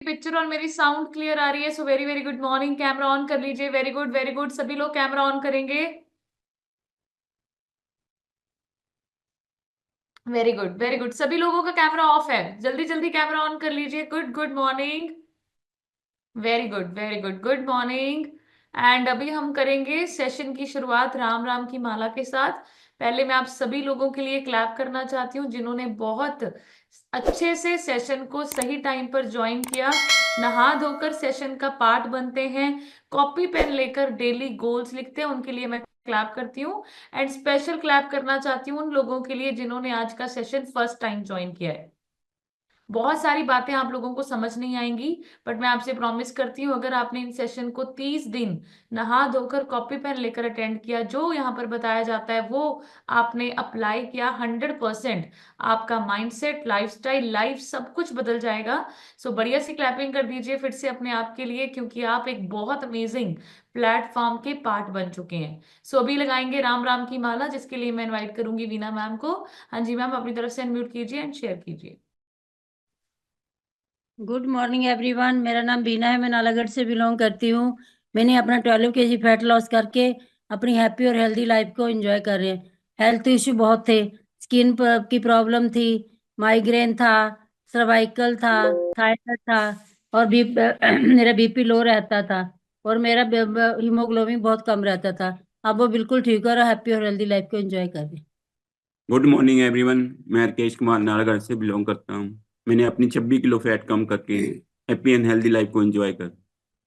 Picture और मेरी sound clear आ रही है? So very very good morning. Camera on कर लीजिए। Very good very good. सभी लोग कैमरा ऑन करेंगे। Very good very good. सभी लोगों का कैमरा ऑफ है, जल्दी जल्दी कैमरा ऑन कर लीजिए। Good good morning. Very good very good. Good morning. And अभी हम करेंगे सेशन की शुरुआत राम राम की माला के साथ। पहले मैं आप सभी लोगों के लिए क्लैप करना चाहती हूँ जिन्होंने बहुत अच्छे से सेशन को सही टाइम पर ज्वाइन किया, नहा धोकर सेशन का पार्ट बनते हैं, कॉपी पेन लेकर डेली गोल्स लिखते हैं, उनके लिए मैं क्लैप करती हूँ। एंड स्पेशल क्लैप करना चाहती हूँ उन लोगों के लिए जिन्होंने आज का सेशन फर्स्ट टाइम ज्वाइन किया है। बहुत सारी बातें आप लोगों को समझ नहीं आएंगी, बट मैं आपसे प्रॉमिस करती हूँ अगर आपने इन सेशन को 30 दिन नहा धोकर कॉपी पेन लेकर अटेंड किया, जो यहाँ पर बताया जाता है वो आपने अप्लाई किया, 100% आपका माइंडसेट, लाइफस्टाइल, लाइफ सब कुछ बदल जाएगा। सो बढ़िया सी क्लैपिंग कर दीजिए फिर से अपने आप के लिए, क्योंकि आप एक बहुत अमेजिंग प्लेटफॉर्म के पार्ट बन चुके हैं। सो अभी लगाएंगे राम राम की माला, जिसके लिए मैं इनवाइट करूंगी वीना मैम को। हाँ जी मैम, अपनी तरफ से अनम्यूट कीजिए एंड शेयर कीजिए। Good morning everyone. मेरा नाम बीना है, मैं नालागढ़ से बिलोंग करती हूँ। मैंने अपना 12 केजी फैट लॉस करके अपनी हैप्पी और हेल्दी लाइफ को एंजॉय कर रहे हैं। हेल्थ इशू बहुत थे, स्किन की प्रॉब्लम थी, माइग्रेन था, सर्वाइकल था, थायराइड था, और भी मेरा बीपी लो रहता था, और मेरा हीमोग्लोबिन बहुत कम रहता था। अब वो बिल्कुल ठीक हो रहा, हैप्पी और हेल्दी लाइफ को एंजॉय कर रहे हैं। Good morning everyone. मैं राकेश कुमार नालागढ़ से बिलोंग करता हूँ। मैंने अपनी 26 किलो फैट कम करके हैप्पी एंड हेल्दी लाइफ को एंजॉय कर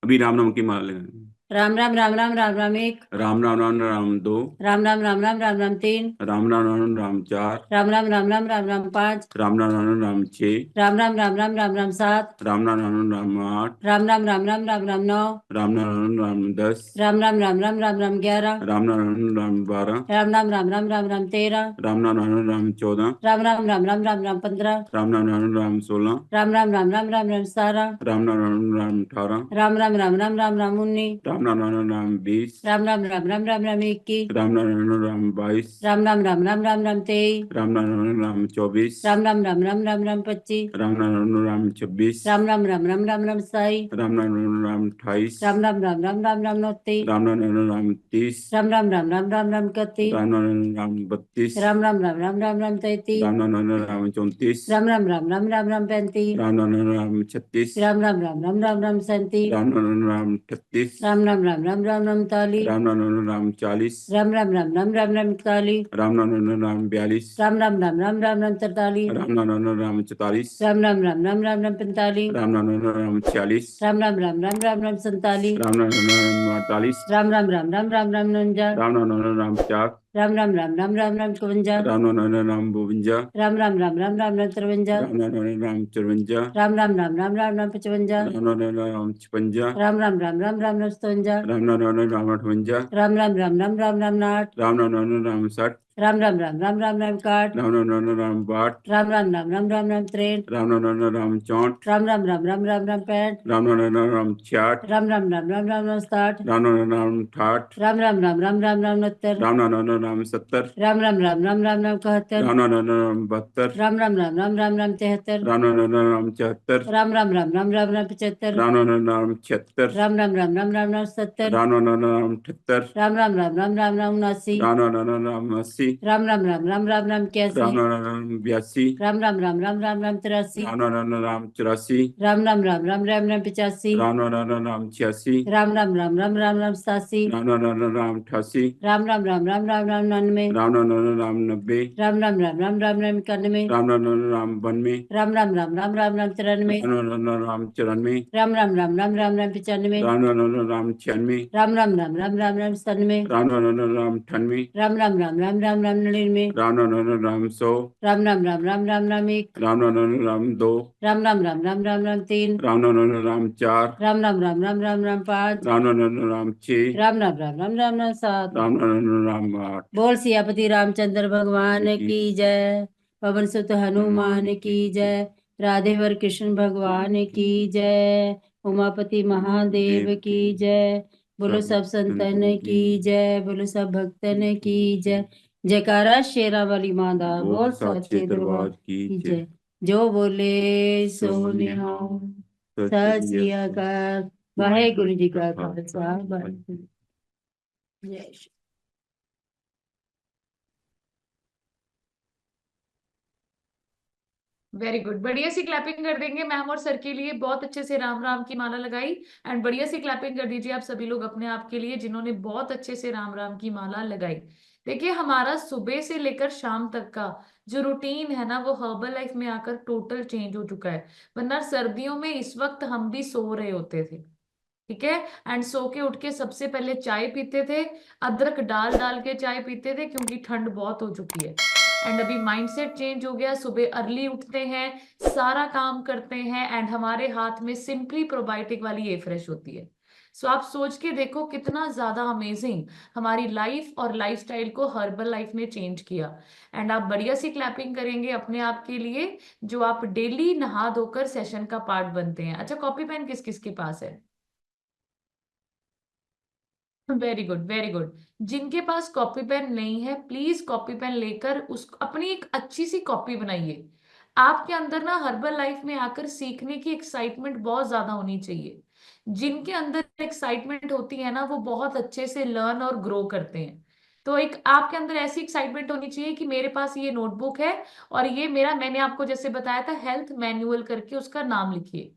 अभी राम राम की माला लगा। राम राम राम राम राम राम एक। राम राम राम राम दो। राम राम राम राम राम राम तीन। राम राम राम राम चार। राम राम राम राम राम राम पाँच। राम राम राम राम छः। राम राम राम राम राम राम सात। राम राम राम राम आठ। राम राम राम राम राम राम नौ। राम राम राम राम 10। राम राम राम राम राम राम 11। राम राम राम राम 12। राम राम राम राम राम राम 13। राम राम राम राम 14। राम राम राम राम राम राम 15। राम राम राम राम 16। राम राम राम राम राम राम 17। राम राम राम राम 18। राम राम राम राम राम राम 19। राम राम राम राम 20। राम राम राम राम राम राम 21। राम राम राम राम 22। राम राम राम राम राम राम 23। राम राम राम राम 24। राम राम राम राम राम राम 25। राम राम राम राम 26। राम राम राम राम राम राम 27। राम राम राम राम 28। राम राम राम राम राम राम 29। राम राम राम राम 30। राम राम राम राम राम राम 31। राम राम राम राम 32। राम राम राम राम राम राम 33। राम राम राम राम 34। राम राम राम राम राम राम 35। राम राम राम राम 36। राम राम राम राम राम राम 37। राम राम राम राम 38। राम राम राम राम राम राम 39। राम राम राम राम 40। राम राम राम राम राम राम 41। राम राम राम राम 42। राम राम राम राम राम राम 43। राम राम राम राम 44। राम राम राम राम राम राम 45। राम राम राम राम 46। राम राम राम राम राम राम 47। राम राम राम 48। राम राम राम राम राम राम 49। राम राम राम राम 50। राम राम राम राम राम राम 51। राम राम राम राम 52। राम राम राम राम राम राम 53। राम राम राम राम 54। राम राम राम राम राम राम 55। राम राम राम राम 56। राम राम राम राम राम राम 57। राम राम राम राम 58। राम राम राम राम राम राम 8। राम राम राम राम 60। राम राम राम राम राम राम 61। राम राम राम राम 62। राम राम राम राम राम राम 63। राम राम राम राम 64। राम राम राम राम राम राम 65। राम राम राम राम 66। राम राम राम राम राम राम 67। राम राम राम 68। राम राम राम राम राम राम 69। राम राम राम राम 70। राम राम राम राम राम राम 71। राम राम राम 72। राम राम राम राम राम राम 73। राम राम राम 74। राम राम राम राम राम राम 75। राम राम राम 76। राम राम राम राम राम राम 70। राम राम 78। राम राम राम राम राम राम 79। राम राम 80। राम राम राम राम राम राम 81। राम राम 82। राम राम राम राम राम राम 83। राम राम 84। राम राम राम राम राम राम 85। राम राम 86। राम राम राम राम राम राम 87। राम राम 88। राम राम राम राम राम राम 99। राम राम 90। राम राम राम राम राम राम 91। राम राम 92। राम राम राम राम राम राम 93। राम 94। राम राम राम राम राम राम 95। राम राम 96। राम राम राम राम राम राम 97। राम राम 98। राम राम राम राम राम राम 99। राम राम 100। राम राम राम राम राम राम 1। राम राम 2। राम राम राम राम राम राम 3। राम राम 4। राम राम राम राम राम राम 5। राम राम 6। राम राम राम राम राम राम 7। राम राम 8। बोल सियापति रामचंद्र भगवान की की जय। पवन सुत हनुमान की जय। राधे वर कृष्ण भगवान की जय। उमापति महादेव की जय। बोलो सब संतन की जय। बोलो सब भक्तन की जय। जयकारा शेरा वाली माता बोल सच्चे दरबार की जय। जो बोले सो निहाल। सत श्री अकाल। वाहेगुरु जी का खालसा, वाहेगुरू जी। जय श्री। वेरी गुड, बढ़िया सी क्लैपिंग कर देंगे मैम और सर के लिए। बहुत अच्छे से राम राम की माला लगाई। एंड बढ़िया सी क्लैपिंग कर दीजिए आप सभी लोग अपने आप के लिए जिन्होंने बहुत अच्छे से राम राम की माला लगाई। देखिए, हमारा सुबह से लेकर शाम तक का जो रूटीन है ना, वो हर्बल लाइफ में आकर टोटल चेंज हो चुका है। वरना सर्दियों में इस वक्त हम भी सो रहे होते थे, ठीक है। एंड सो के उठ के सबसे पहले चाय पीते थे, अदरक डाल डाल के चाय पीते थे क्योंकि ठंड बहुत हो चुकी है। एंड अभी माइंडसेट चेंज हो गया, सुबह अर्ली उठते हैं, सारा काम करते हैं, एंड हमारे हाथ में सिंपली प्रोबायोटिक वाली ये फ्रेश होती है। सो आप सोच के देखो कितना ज्यादा अमेजिंग हमारी लाइफ और लाइफस्टाइल को हर्बल लाइफ ने चेंज किया। एंड आप बढ़िया सी क्लैपिंग करेंगे अपने आप के लिए जो आप डेली नहा धोकर सेशन का पार्ट बनते हैं। अच्छा, कॉपी पेन किस किस के पास है? Very good, very good. जिनके पास कॉपी पेन नहीं है, प्लीज कॉपी पेन लेकर उस अपनी एक अच्छी सी कॉपी बनाइए। आपके अंदर ना हर्बल लाइफ में आकर सीखने की एक्साइटमेंट बहुत ज्यादा होनी चाहिए। जिनके अंदर एक्साइटमेंट होती है ना, वो बहुत अच्छे से लर्न और ग्रो करते हैं। तो एक आपके अंदर ऐसी एक्साइटमेंट होनी चाहिए कि मेरे पास ये नोटबुक है और ये मेरा, मैंने आपको जैसे बताया था, हेल्थ मैनुअल करके उसका नाम लिखिए।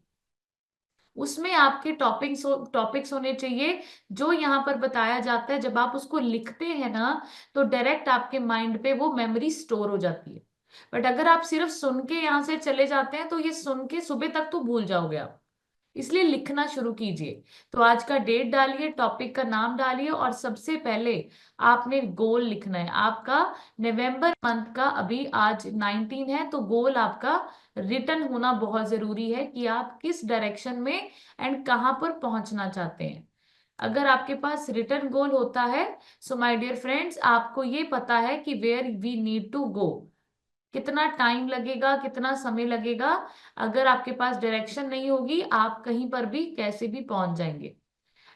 उसमें आपके टॉपिक्स होने चाहिए जो यहाँ पर बताया जाता है। जब आप उसको लिखते हैं ना, तो डायरेक्ट आपके माइंड पे वो मेमोरी स्टोर हो जाती है। बट अगर आप सिर्फ सुन के यहाँ से चले जाते हैं तो ये सुन के सुबह तक तो भूल जाओगे आप। इसलिए लिखना शुरू कीजिए। तो आज का डेट डालिए, टॉपिक का नाम डालिए, और सबसे पहले आपने गोल लिखना है आपका। नवंबर मंथ का अभी आज 19 है, तो गोल आपका रिटन होना बहुत जरूरी है कि आप किस डायरेक्शन में एंड कहां पर पहुंचना चाहते हैं। अगर आपके पास रिटर्न गोल होता है, सो माय डियर फ्रेंड्स, आपको ये पता है कि where we need to go, कितना टाइम लगेगा, कितना समय लगेगा। अगर आपके पास डायरेक्शन नहीं होगी, आप कहीं पर भी कैसे भी पहुंच जाएंगे।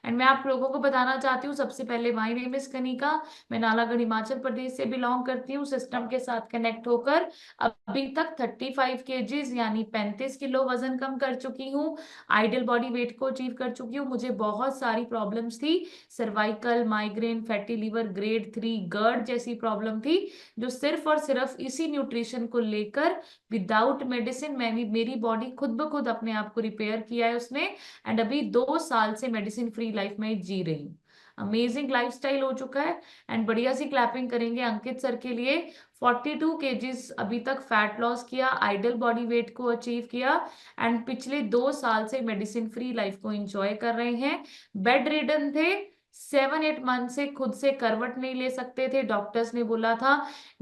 एंड मैं आप लोगों को बताना चाहती हूँ, सबसे पहले माय नेम इज कनिका। मैं नालागढ़ हिमाचल प्रदेश से बिलोंग करती हूँ। सिस्टम के साथ कनेक्ट होकर अभी तक 35 केजीज यानी 35 किलो वजन कम कर चुकी हूँ। आइडियल बॉडी वेट को अचीव कर चुकी हूँ। मुझे बहुत सारी प्रॉब्लम्स थी, cervical, migraine, fatty liver, grade 3 GERD जैसी प्रॉब्लम थी, जो सिर्फ और सिर्फ इसी न्यूट्रिशन को लेकर विदाउट मेडिसिन मेरी बॉडी खुद ब खुद अपने आप को रिपेयर किया है उसने। एंड अभी 2 साल से मेडिसिन फ्री लाइफ में जी रही हूँ। अमेजिंग लाइफस्टाइल हो चुका है। एंड बढ़िया सी क्लैपिंग करेंगे अंकित सर के लिए। 42 केजीज अभी तक फैट लॉस किया, आइडल बॉडी वेट को अचीव किया, एंड पिछले 2 साल से मेडिसिन फ्री लाइफ को एंजॉय कर रहे हैं। बेड रिडन थे, 7-8 मंथ से खुद से करवट नहीं ले सकते थे। डॉक्टर्स ने बोला था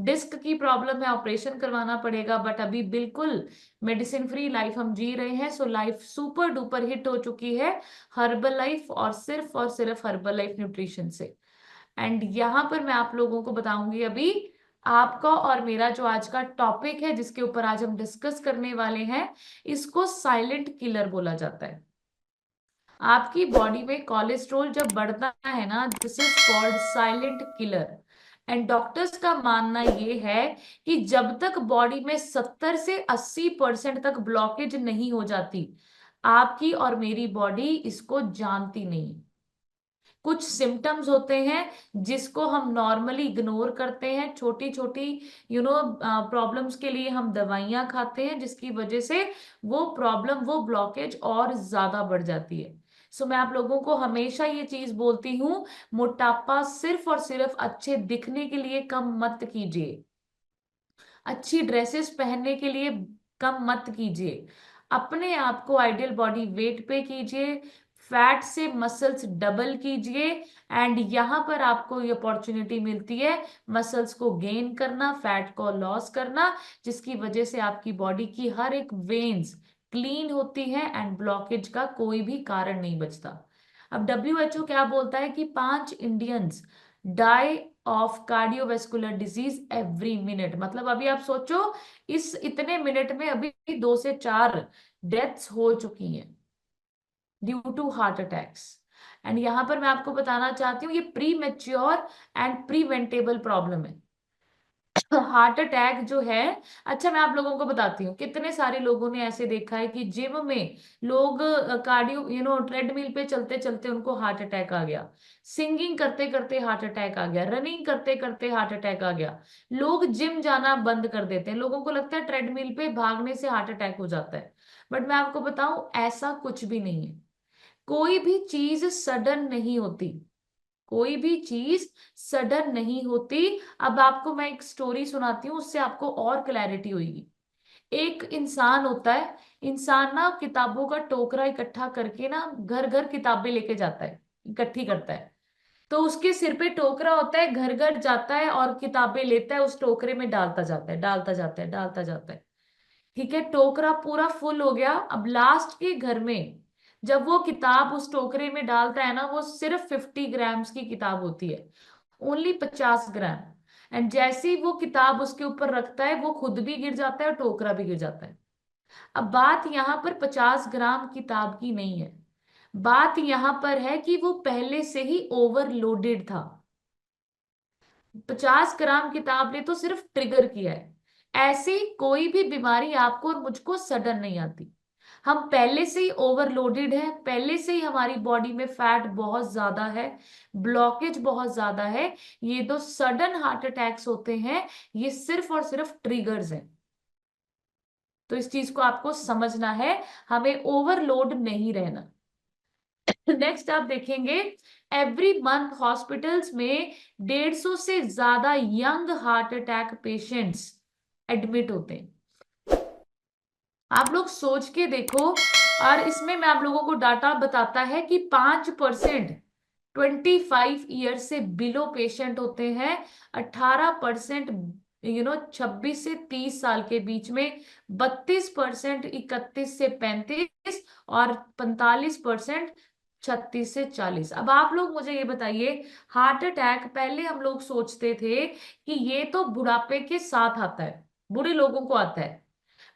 डिस्क की प्रॉब्लम है, ऑपरेशन करवाना पड़ेगा। बट अभी बिल्कुल मेडिसिन फ्री लाइफ हम जी रहे हैं। So life super duper hit हो चुकी है हर्बल लाइफ और सिर्फ हर्बल लाइफ न्यूट्रिशन से। एंड यहाँ पर मैं आप लोगों को बताऊंगी अभी आपका और मेरा जो आज का टॉपिक है जिसके ऊपर आज हम डिस्कस करने वाले हैं, इसको साइलेंट किलर बोला जाता है। आपकी बॉडी में कोलेस्ट्रॉल जब बढ़ता है ना, this is called silent killer. And doctors का मानना ये है कि जब तक बॉडी में 70 से 80% तक ब्लॉकेज नहीं हो जाती, आपकी और मेरी बॉडी इसको जानती नहीं। कुछ सिम्टम्स होते हैं जिसको हम नॉर्मली इग्नोर करते हैं, छोटी छोटी प्रॉब्लम्स के लिए हम दवाइयां खाते हैं, जिसकी वजह से वो प्रॉब्लम, वो ब्लॉकेज और ज्यादा बढ़ जाती है। सो मैं आप लोगों को हमेशा ये चीज बोलती हूँ, मोटापा सिर्फ और सिर्फ अच्छे दिखने के लिए कम मत कीजिए, अच्छी ड्रेसेस पहनने के लिए कम मत कीजिए। अपने आप को आइडियल बॉडी वेट पे कीजिए, फैट से मसल्स डबल कीजिए, एंड यहाँ पर आपको ये अपॉर्चुनिटी मिलती है मसल्स को गेन करना, फैट को लॉस करना, जिसकी वजह से आपकी बॉडी की हर एक वेन्स क्लीन होती है एंड ब्लॉकेज का कोई भी कारण नहीं बचता। अब WHO क्या बोलता है कि 5 Indians die of cardiovascular disease every minute. मतलब अभी आप सोचो, इस इतने मिनट में अभी 2 से 4 डेथ्स हो चुकी हैं due to heart attacks. And यहां पर मैं आपको बताना चाहती हूँ, ये premature and preventable problem है। हार्ट अटैक जो है, अच्छा मैं आप लोगों को बताती हूँ, कितने सारे लोगों ने ऐसे देखा है कि जिम में लोग कार्डियो ट्रेडमिल पे चलते चलते उनको हार्ट अटैक आ गया, सिंगिंग करते करते हार्ट अटैक आ गया, रनिंग करते करते हार्ट अटैक आ गया। लोग जिम जाना बंद कर देते हैं, लोगों को लगता है ट्रेडमिल पे भागने से हार्ट अटैक हो जाता है। बट मैं आपको बताऊं, ऐसा कुछ भी नहीं है। कोई भी चीज सडन नहीं होती, कोई भी चीज सडन नहीं होती। अब आपको मैं एक स्टोरी सुनाती हूँ, उससे आपको और क्लैरिटी होगी। एक इंसान होता है, इंसान ना किताबों का टोकरा इकट्ठा करके ना घर घर किताबें लेके जाता है, इकट्ठी करता है। तो उसके सिर पे टोकरा होता है, घर घर जाता है और किताबें लेता है, उस टोकरे में डालता जाता है, डालता जाता है, डालता जाता है। ठीक है, टोकरा पूरा फुल हो गया। अब लास्ट के घर में जब वो किताब उस टोकरे में डालता है ना, वो सिर्फ 50 ग्राम्स की किताब होती है, ओनली 50 ग्राम। एंड जैसे ही वो किताब उसके ऊपर रखता है, वो खुद भी गिर जाता है और टोकरा भी गिर जाता है। अब बात यहाँ पर 50 ग्राम किताब की नहीं है, बात यहाँ पर है कि वो पहले से ही ओवरलोडेड था। 50 ग्राम किताब ने तो सिर्फ ट्रिगर किया है। ऐसी कोई भी बीमारी आपको और मुझको सडन नहीं आती। हम पहले से ही ओवरलोडेड है, पहले से ही हमारी बॉडी में फैट बहुत ज्यादा है, ब्लॉकेज बहुत ज्यादा है। ये जो सडन हार्ट अटैक्स होते हैं, ये सिर्फ और सिर्फ ट्रिगर्स हैं। तो इस चीज को आपको समझना है, हमें ओवरलोड नहीं रहना। नेक्स्ट आप देखेंगे, एवरी मंथ हॉस्पिटल्स में 150 से ज्यादा young heart attack patients admit होते हैं। आप लोग सोच के देखो। और इसमें मैं आप लोगों को डाटा बताता है कि 5% 25 ईयर से बिलो पेशेंट होते हैं, 18% 26 से 30 साल के बीच में, 32% 31 से 35, और 45% 36 से 40। अब आप लोग मुझे ये बताइए, हार्ट अटैक पहले हम लोग सोचते थे कि ये तो बुढ़ापे के साथ आता है, बूढ़े लोगों को आता है।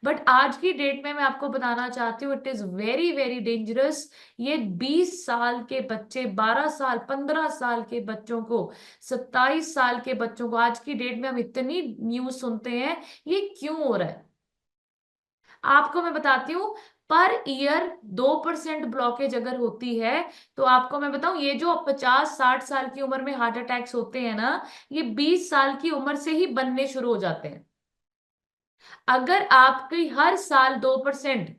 बट आज की डेट में मैं आपको बताना चाहती हूँ, it is very very dangerous. ये 20 साल के बच्चे, 12 साल, 15 साल के बच्चों को, 27 साल के बच्चों को, आज की डेट में हम इतनी न्यूज सुनते हैं। ये क्यों हो रहा है आपको मैं बताती हूँ। पर ईयर 2% ब्लॉकेज अगर होती है, तो आपको मैं बताऊं, ये जो 50-60 साल की उम्र में हार्ट अटैक्स होते हैं ना, ये 20 साल की उम्र से ही बनने शुरू हो जाते हैं। अगर आपकी हर साल 2%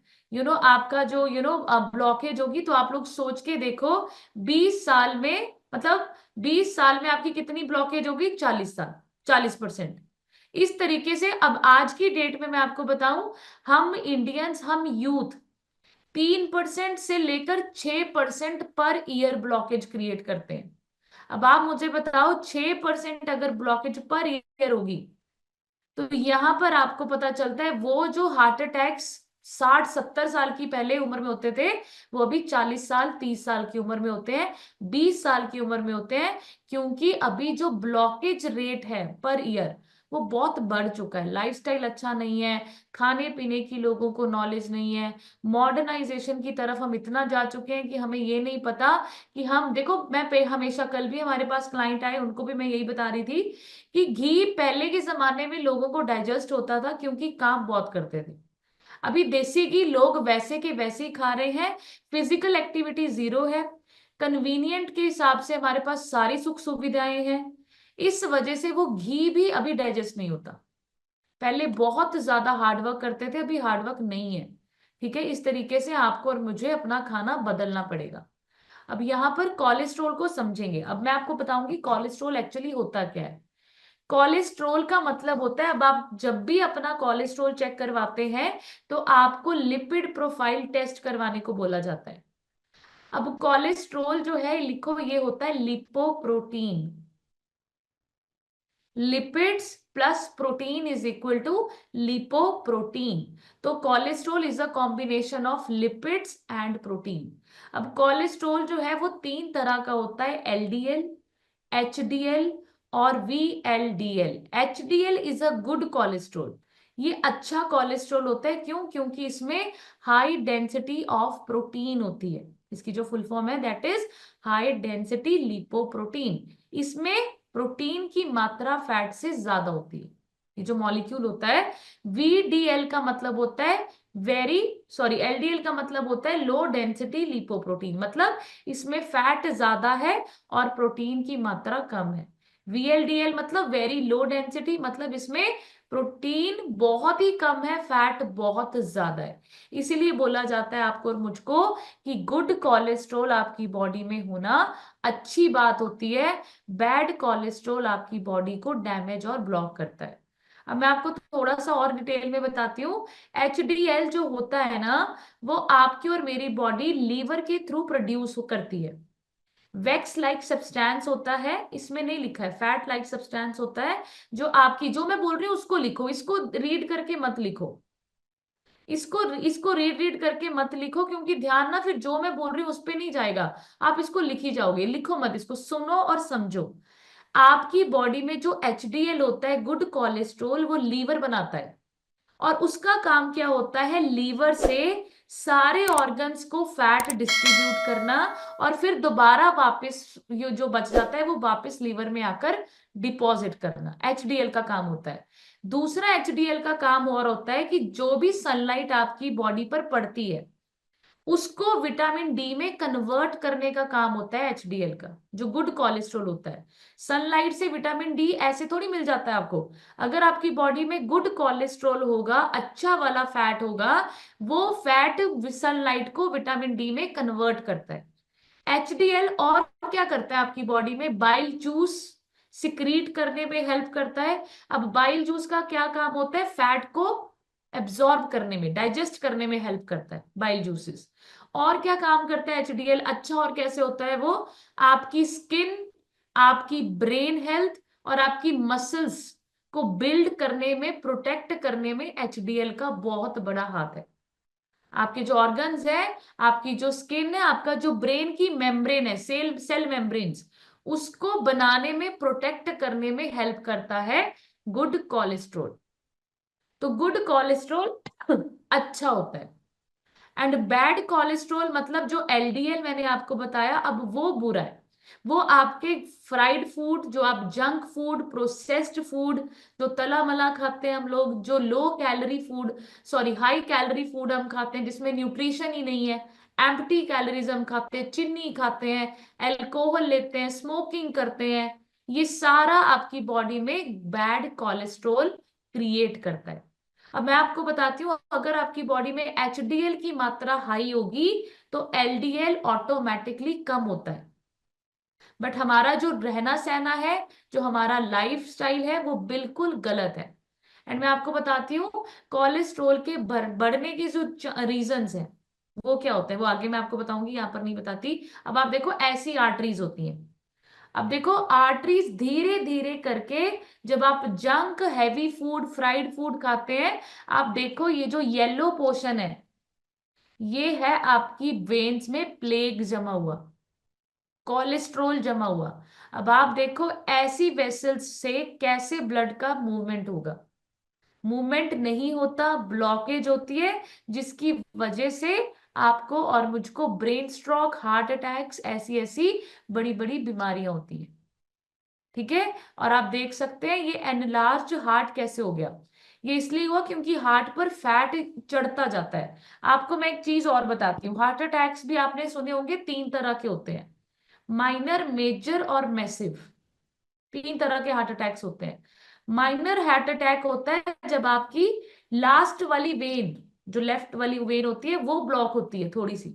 आपका जो ब्लॉकेज होगी, तो आप लोग सोच के देखो, 20 साल में मतलब 20 साल में आपकी कितनी ब्लॉकेज होगी? 40 साल, 40%। इस तरीके से अब आज की डेट में मैं आपको बताऊं, हम इंडियंस, हम यूथ 3% से लेकर 6% पर ईयर ब्लॉकेज क्रिएट करते हैं। अब आप मुझे बताओ, 6% अगर ब्लॉकेज पर ईयर होगी, तो यहां पर आपको पता चलता है वो जो हार्ट अटैक्स 60-70 साल की पहले उम्र में होते थे, वो अभी 40 साल, 30 साल की उम्र में होते हैं, 20 साल की उम्र में होते हैं। क्योंकि अभी जो ब्लॉकेज रेट है पर ईयर, वो बहुत बढ़ चुका है। लाइफस्टाइल अच्छा नहीं है, खाने पीने की लोगों को नॉलेज नहीं है, मॉडर्नाइजेशन की तरफ हम इतना जा चुके हैं कि हमें ये नहीं पता कि हम देखो, मैं हमेशा, कल भी हमारे पास क्लाइंट आए, उनको भी मैं यही बता रही थी कि घी पहले के जमाने में लोगों को डाइजेस्ट होता था क्योंकि काम बहुत करते थे। अभी देसी घी लोग वैसे के वैसे ही खा रहे हैं, फिजिकल एक्टिविटी जीरो है, कन्वीनियंट के हिसाब से हमारे पास सारी सुख सुविधाएं हैं, इस वजह से वो घी भी अभी डाइजेस्ट नहीं होता। पहले बहुत ज्यादा हार्डवर्क करते थे, अभी हार्डवर्क नहीं है। ठीक है, इस तरीके से आपको और मुझे अपना खाना बदलना पड़ेगा। अब यहाँ पर कोलेस्ट्रोल को समझेंगे। अब मैं आपको बताऊंगी कोलेस्ट्रोल एक्चुअली होता क्या है। कोलेस्ट्रोल का मतलब होता है, अब आप जब भी अपना कोलेस्ट्रोल चेक करवाते हैं, तो आपको लिपिड प्रोफाइल टेस्ट करवाने को बोला जाता है। अब कोलेस्ट्रोल जो है, लिखो, ये होता है lipoprotein. Lipids plus protein is equal to lipoprotein. तो cholesterol is a combination of lipids and protein. अब कोलेस्ट्रोल जो है वो 3 तरह का होता है, एलडीएल, एचडीएल और VLDL. HDL is a good cholesterol, ये अच्छा कोलेस्ट्रोल होता है। क्यों? क्योंकि इसमें हाई डेंसिटी ऑफ प्रोटीन होती है। इसकी जो फुल फॉर्म है, that is high density lipoprotein. इसमें प्रोटीन की मात्रा फैट से ज्यादा होती है। ये जो मॉलिक्यूल होता है, VDL का मतलब होता है LDL का मतलब होता है लो डेंसिटी लिपोप्रोटीन, मतलब इसमें फैट ज्यादा है और प्रोटीन की मात्रा कम है। VLDL मतलब वेरी लो डेंसिटी, मतलब इसमें प्रोटीन बहुत ही कम है, फैट बहुत ज्यादा है। इसीलिए बोला जाता है आपको और मुझको कि गुड कोलेस्ट्रॉल आपकी बॉडी में होना अच्छी बात होती है, बैड कोलेस्ट्रॉल आपकी बॉडी को डैमेज और ब्लॉक करता है। अब मैं आपको थोड़ा सा और डिटेल में बताती हूँ। HDL जो होता है ना, वो आपकी और मेरी बॉडी लीवर के थ्रू प्रोड्यूस करती है। वैक्स लाइक सब्सटेंस होता है, इसमें नहीं लिखा है, फैट लाइक सब्सटेंस होता है। जो आपकी, जो मैं बोल रही हूँ उसको लिखो, इसको रीड करके मत लिखो, इसको इसको रीड रीड करके मत लिखो, क्योंकि ध्यान ना फिर जो मैं बोल रही हूँ उस पे नहीं जाएगा, आप इसको लिख ही जाओगे। लिखो मत, इसको सुनो और समझो। आपकी बॉडी में जो HDL होता है, गुड कोलेस्ट्रोल, वो लीवर बनाता है, और उसका काम क्या होता है, लीवर से सारे ऑर्गन्स को फैट डिस्ट्रीब्यूट करना, और फिर दोबारा वापस ये जो बच जाता है वो वापस लीवर में आकर डिपॉजिट करना, HDL का काम होता है। दूसरा HDL का काम और होता है कि जो भी सनलाइट आपकी बॉडी पर पड़ती है उसको विटामिन डी में कन्वर्ट करने का काम होता है HDL का, जो गुड कोलेस्ट्रॉल होता है। सनलाइट से विटामिन डी ऐसे थोड़ी मिल जाता है आपको। अगर आपकी बॉडी में गुड कोलेस्ट्रॉल होगा, अच्छा वाला फैट होगा, वो फैट सनलाइट को विटामिन डी में कन्वर्ट करता है। HDL और क्या करता है आपकी बॉडी में, बाइल जूस सिक्रीट करने में हेल्प करता है। अब बाइल जूस का क्या काम होता है, फैट को एब्जॉर्ब करने में, डाइजेस्ट करने में हेल्प करता है बाइल जूसेस। और क्या काम करता है HDL, अच्छा और कैसे होता है वो, आपकी स्किन, आपकी ब्रेन हेल्थ और आपकी मसल्स को बिल्ड करने में, प्रोटेक्ट करने में HDL का बहुत बड़ा हाथ है। आपके जो ऑर्गन्स है, आपकी जो स्किन है, आपका जो ब्रेन की मेम्ब्रेन है, सेल मेम्ब्रेन्स, उसको बनाने में, प्रोटेक्ट करने में हेल्प करता है गुड कोलेस्ट्रॉल। तो गुड कोलेस्ट्रॉल अच्छा होता है, एंड बैड कोलेस्ट्रॉल मतलब जो LDL मैंने आपको बताया, अब वो बुरा है। वो आपके फ्राइड फूड, जो आप जंक फूड, प्रोसेस्ड फूड, जो तला मला खाते हैं हम लोग, जो low calorie food, sorry high calorie food हम खाते हैं जिसमें न्यूट्रिशन ही नहीं है, एम्प्टी कैलोरीज हम खाते हैं, चीनी खाते हैं, अल्कोहल लेते हैं, स्मोकिंग करते हैं, ये सारा आपकी बॉडी में बैड कोलेस्ट्रॉल क्रिएट करता है। अब मैं आपको बताती हूँ, अगर आपकी बॉडी में HDL की मात्रा हाई होगी तो LDL ऑटोमेटिकली कम होता है। बट हमारा जो रहना सहना है, जो हमारा लाइफ स्टाइल है, वो बिल्कुल गलत है। एंड मैं आपको बताती हूँ कोलेस्ट्रोल के बढ़ने के जो रीजंस हैं वो क्या होते हैं, वो आगे मैं आपको बताऊंगी, यहाँ पर नहीं बताती। अब आप देखो, ऐसी आर्टरीज होती हैं। अब देखो, आर्टरीज धीरे धीरे करके, जब आप junk heavy food, fried food खाते हैं, आप देखो ये जो येलो पोर्शन है, ये है आपकी वेन्स में प्लेग जमा हुआ, कोलेस्ट्रोल जमा हुआ। अब आप देखो ऐसी वेसल्स से कैसे ब्लड का मूवमेंट होगा, मूवमेंट नहीं होता, ब्लॉकेज होती है, जिसकी वजह से आपको और मुझको ब्रेन स्ट्रोक, हार्ट अटैक्स, ऐसी ऐसी बड़ी बड़ी बीमारियां होती हैं। ठीक है, और आप देख सकते हैं ये एनलार्ज हार्ट कैसे हो गया, ये इसलिए हुआ क्योंकि हार्ट पर फैट चढ़ता जाता है। आपको मैं एक चीज और बताती हूँ, हार्ट अटैक्स भी आपने सुने होंगे, 3 तरह के होते हैं, माइनर, मेजर और मैसिव। 3 तरह के हार्ट अटैक्स होते हैं। माइनर हार्ट अटैक होता है जब आपकी लास्ट वाली वेन, जो लेफ्ट वाली वेन होती है, वो ब्लॉक होती है थोड़ी सी,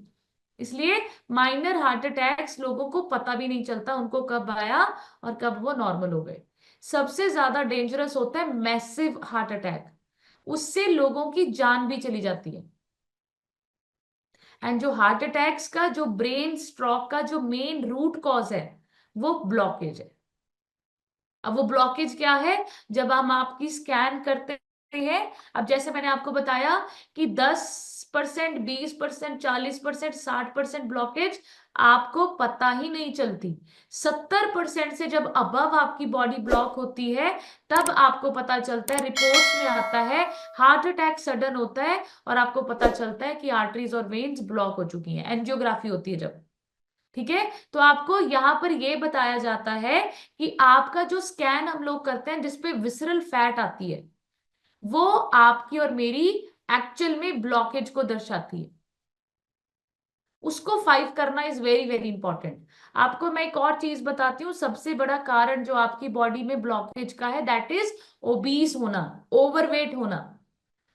इसलिए माइनर हार्ट अटैक्स लोगों को पता भी नहीं चलता उनको कब आया और कब वो नॉर्मल हो गए। सबसे ज्यादा डेंजरस होता है मैसिव हार्ट अटैक, उससे लोगों की जान भी चली जाती है। एंड जो हार्ट अटैक्स का, जो ब्रेन स्ट्रोक का जो मेन रूट कॉज है, वो ब्लॉकेज है। अब वो ब्लॉकेज क्या है, जब हम आपकी स्कैन करते हैं, अब जैसे मैंने आपको बताया कि 10%, 20%, 40%, 60% ब्लॉकेज आपको पता ही नहीं चलती। 70% से जब अबव आपकी बॉडी ब्लॉक होती है, तब आपको पता चलता है, रिपोर्ट्स में आता है हार्ट अटैक सडन होता है, और आपको पता चलता है कि आर्टरीज और वेन्स ब्लॉक हो चुकी हैं, एंजियोग्राफी होती है जब। ठीक है, तो आपको यहां पर यह बताया जाता है कि आपका जो स्कैन हम लोग करते हैं जिसपे विसरल फैट आती है, वो आपकी और मेरी एक्चुअल में ब्लॉकेज को दर्शाती है। उसको 5 करना इज वेरी वेरी इंपॉर्टेंट। आपको मैं एक और चीज बताती हूँ, सबसे बड़ा कारण जो आपकी बॉडी में ब्लॉकेज का है दैट इज ओबीस होना, ओवरवेट होना।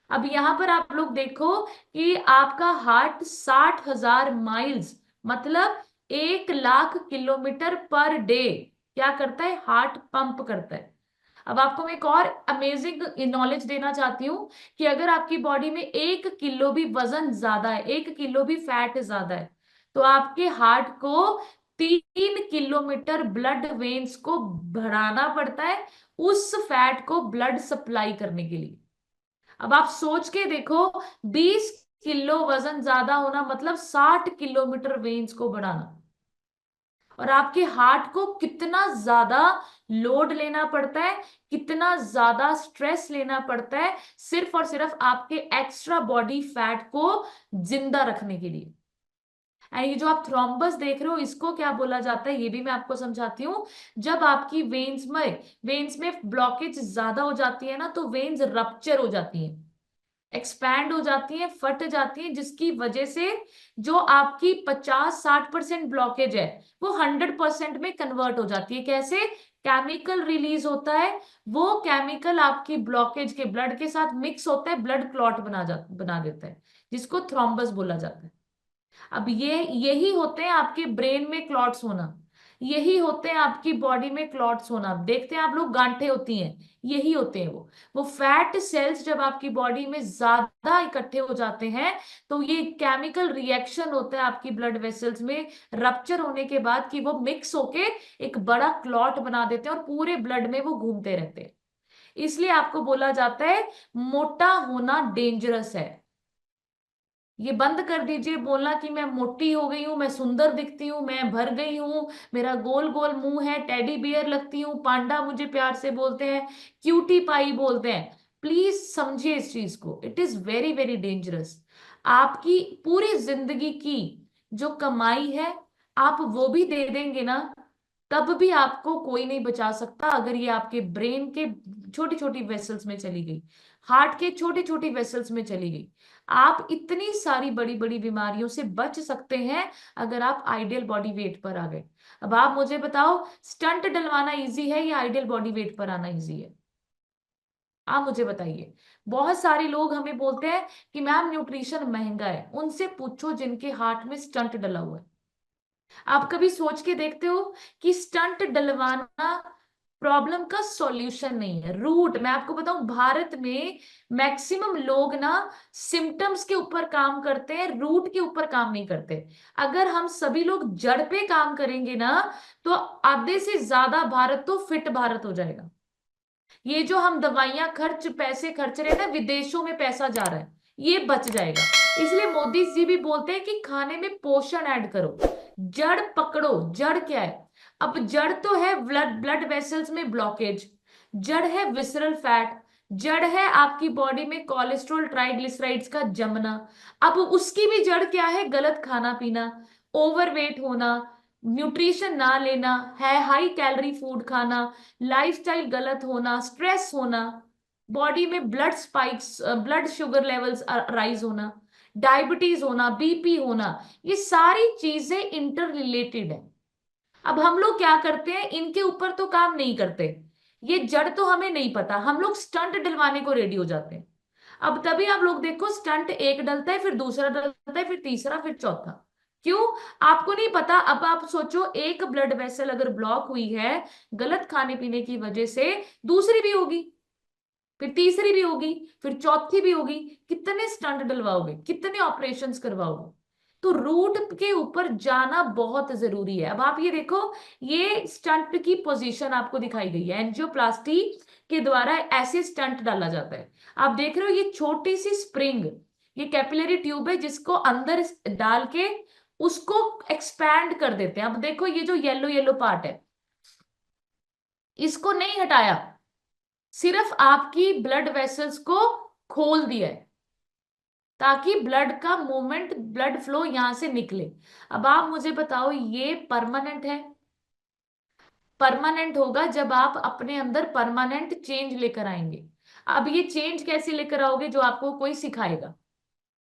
अब यहां पर आप लोग देखो कि आपका हार्ट 60,000 माइल्स मतलब 1 लाख किलोमीटर पर डे क्या करता है, हार्ट पंप करता है। अब आपको मैं एक और अमेजिंग नॉलेज देना चाहती हूँ कि अगर आपकी बॉडी में 1 किलो भी वजन ज्यादा है, 1 किलो भी फैट ज्यादा है, तो आपके हार्ट को 3 किलोमीटर ब्लड वेन्स को बढ़ाना पड़ता है उस फैट को ब्लड सप्लाई करने के लिए। अब आप सोच के देखो, 20 किलो वजन ज्यादा होना मतलब 60 किलोमीटर वेन्स को बढ़ाना, और आपके हार्ट को कितना ज्यादा लोड लेना पड़ता है, कितना ज्यादा स्ट्रेस लेना पड़ता है सिर्फ और सिर्फ आपके एक्स्ट्रा बॉडी फैट को जिंदा रखने के लिए। एंड ये जो आप थ्रोम्बस देख रहे हो इसको क्या बोला जाता है ये भी मैं आपको समझाती हूँ। जब आपकी वेन्स में ब्लॉकेज ज्यादा हो जाती है ना, तो वेन्स रप्चर हो जाती है, एक्सपैंड हो जाती है, फट जाती है, जिसकी वजह से जो आपकी 50-60% ब्लॉकेज है वो 100% में कन्वर्ट हो जाती है। कैसे? केमिकल रिलीज होता है, वो केमिकल आपकी ब्लॉकेज के ब्लड के साथ मिक्स होता है, ब्लड क्लॉट बना देता है, जिसको थ्रोम्बस बोला जाता है। अब यही होते हैं आपके ब्रेन में क्लॉट्स होना, यही होते हैं आपकी बॉडी में क्लॉट्स होना। अब देखते हैं आप लोग गांठें होती हैं, यही होते हैं वो फैट सेल्स जब आपकी बॉडी में ज्यादा इकट्ठे हो जाते हैं तो ये केमिकल रिएक्शन होता है आपकी ब्लड वेसल्स में रप्चर होने के बाद कि वो मिक्स होके एक बड़ा क्लॉट बना देते हैं और पूरे ब्लड में वो घूमते रहते हैं। इसलिए आपको बोला जाता है मोटा होना डेंजरस है। ये बंद कर दीजिए बोलना कि मैं मोटी हो गई हूं, मैं सुंदर दिखती हूँ, मैं भर गई हूँ, मेरा गोल गोल मुंह है, टेडी बियर लगती हूँ, पांडा मुझे प्यार से बोलते हैं, क्यूटी पाई बोलते हैं। प्लीज समझिए इस चीज को, it is very very dangerous. आपकी पूरी जिंदगी की जो कमाई है आप वो भी दे देंगे ना, तब भी आपको कोई नहीं बचा सकता अगर ये आपके ब्रेन के छोटी छोटी वेसल्स में चली गई, हार्ट के छोटी छोटी वेसल्स में चली गई। आप इतनी सारी बड़ी बड़ी बीमारियों से बच सकते हैं अगर आप आइडियल बॉडी वेट पर आ गए। अब आप मुझे बताओ, स्टंट डलवाना इजी है या आइडियल बॉडी वेट पर आना इजी है? आप मुझे बताइए। बहुत सारे लोग हमें बोलते हैं कि मैम न्यूट्रिशन महंगा है, उनसे पूछो जिनके हार्ट में स्टंट डला हुआ है। आप कभी सोच के देखते हो कि स्टंट डलवाना प्रॉब्लम का सॉल्यूशन नहीं है, रूट। मैं आपको बताऊं, भारत में मैक्सिमम लोग ना सिम्टम्स के ऊपर काम करते हैं, रूट के ऊपर काम नहीं करते। अगर हम सभी लोग जड़ पे काम करेंगे ना, तो आधे से ज्यादा भारत तो फिट भारत हो जाएगा। ये जो हम दवाइयां पैसे खर्च रहे हैं ना, विदेशों में पैसा जा रहा है, ये बच जाएगा। इसलिए मोदी जी भी बोलते हैं कि खाने में पोषण ऐड करो, जड़ पकड़ो। जड़ क्या है? अब जड़ तो है ब्लड ब्लड वेसल्स में ब्लॉकेज, जड़ है विसरल फैट, जड़ है आपकी बॉडी में कोलेस्ट्रॉल ट्राइग्लिसराइड्स का जमना। अब उसकी भी जड़ क्या है? गलत खाना पीना, ओवरवेट होना, न्यूट्रिशन ना लेना है, हाई कैलोरी फूड खाना, लाइफस्टाइल गलत होना, स्ट्रेस होना, बॉडी में blood spikes, blood sugar levels rise होना, डायबिटीज होना, बीपी होना, ये सारी चीजें इंटर रिलेटेड है। अब हम लोग क्या करते हैं, इनके ऊपर तो काम नहीं करते, ये जड़ तो हमें नहीं पता, हम लोग स्टंट डलवाने को रेडी हो जाते हैं। अब तभी आप लोग देखो, स्टंट एक डलता है, फिर दूसरा डलता है, फिर तीसरा, फिर चौथा। क्यों? आपको नहीं पता। अब आप सोचो, एक ब्लड वेसल अगर ब्लॉक हुई है गलत खाने पीने की वजह से, दूसरी भी होगी, फिर तीसरी भी होगी, फिर चौथी भी होगी। कितने स्टंट डलवाओगे, कितने ऑपरेशंस करवाओगे? तो रूट के ऊपर जाना बहुत जरूरी है। अब आप ये देखो, ये स्टंट की पोजीशन आपको दिखाई गई है, एंजियोप्लास्टी के द्वारा ऐसे स्टंट डाला जाता है। आप देख रहे हो ये छोटी सी स्प्रिंग, ये कैपिलरी ट्यूब है जिसको अंदर डाल के उसको एक्सपैंड कर देते हैं। अब देखो ये जो येलो येलो पार्ट है, इसको नहीं हटाया, सिर्फ आपकी ब्लड वेसल्स को खोल दिया है ताकि ब्लड का मूवमेंट, ब्लड फ्लो यहां से निकले। अब आप मुझे बताओ, ये परमानेंट है? परमानेंट होगा जब आप अपने अंदर परमानेंट चेंज लेकर आएंगे। अब ये चेंज कैसे लेकर आओगे? जो आपको कोई सिखाएगा,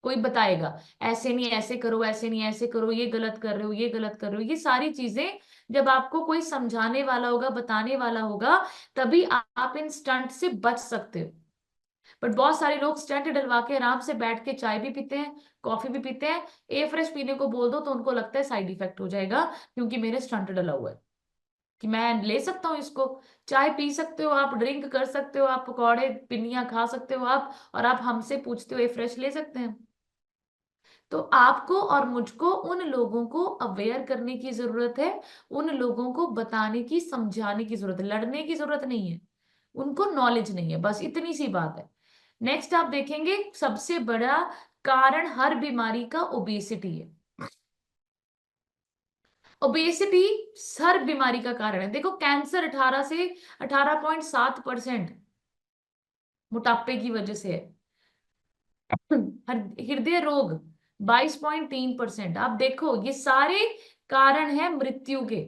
कोई बताएगा, ऐसे नहीं ऐसे करो, ऐसे नहीं ऐसे करो, ये गलत कर रहे हो, ये गलत कर रहे हो। ये सारी चीजें जब आपको कोई समझाने वाला होगा, बताने वाला होगा, तभी आप इन स्टंट से बच सकते हो। बट बहुत सारे लोग स्टंट डलवा के आराम से बैठ के चाय भी पीते हैं, कॉफी भी पीते हैं। ए फ्रेश पीने को बोल दो तो उनको लगता है साइड इफेक्ट हो जाएगा, क्योंकि मेरे स्टंट डला हुआ है, कि मैं ले सकता हूँ इसको। चाय पी सकते हो आप, ड्रिंक कर सकते हो आप, पकौड़े पिन्नियां खा सकते हो आप, और आप हमसे पूछते हो ए फ्रेश ले सकते हैं। तो आपको और मुझको उन लोगों को अवेयर करने की जरूरत है, उन लोगों को बताने की, समझाने की जरूरत है, लड़ने की जरूरत नहीं है। उनको नॉलेज नहीं है, बस इतनी सी बात है। नेक्स्ट आप देखेंगे, सबसे बड़ा कारण हर बीमारी का ओबेसिटी है। ओबेसिटी हर बीमारी का कारण है। देखो, कैंसर 18 से 18.7% मोटापे की वजह से है। हृदय रोग 22.3%। आप देखो, ये सारे कारण हैं मृत्यु के,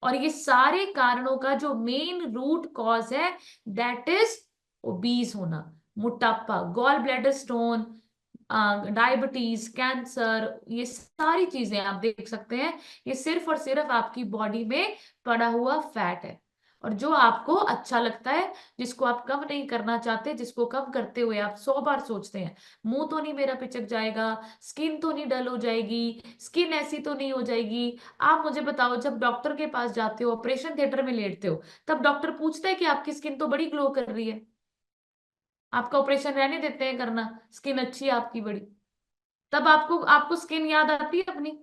और ये सारे कारणों का जो मेन रूट कॉज है, दैट इज ओबीस होना, मोटापा, gall bladder stone, diabetes, cancer. ये सारी चीजें आप देख सकते हैं, ये सिर्फ और सिर्फ आपकी बॉडी में पड़ा हुआ फैट है। और जो आपको अच्छा लगता है, जिसको आप कम नहीं करना चाहते, जिसको कम करते हुए आप 100 बार सोचते हैं, मुंह तो नहीं मेरा पिचक जाएगा, स्किन तो नहीं डल हो जाएगी, स्किन ऐसी तो नहीं हो जाएगी। आप मुझे बताओ, जब डॉक्टर के पास जाते हो, ऑपरेशन थिएटर में लेटते हो, तब डॉक्टर पूछता है कि आपकी स्किन तो बड़ी ग्लो कर रही है, आपका ऑपरेशन रहने देते हैं करना, स्किन अच्छी है आपकी बड़ी, तब आपको आपको स्किन याद आती है अपनी।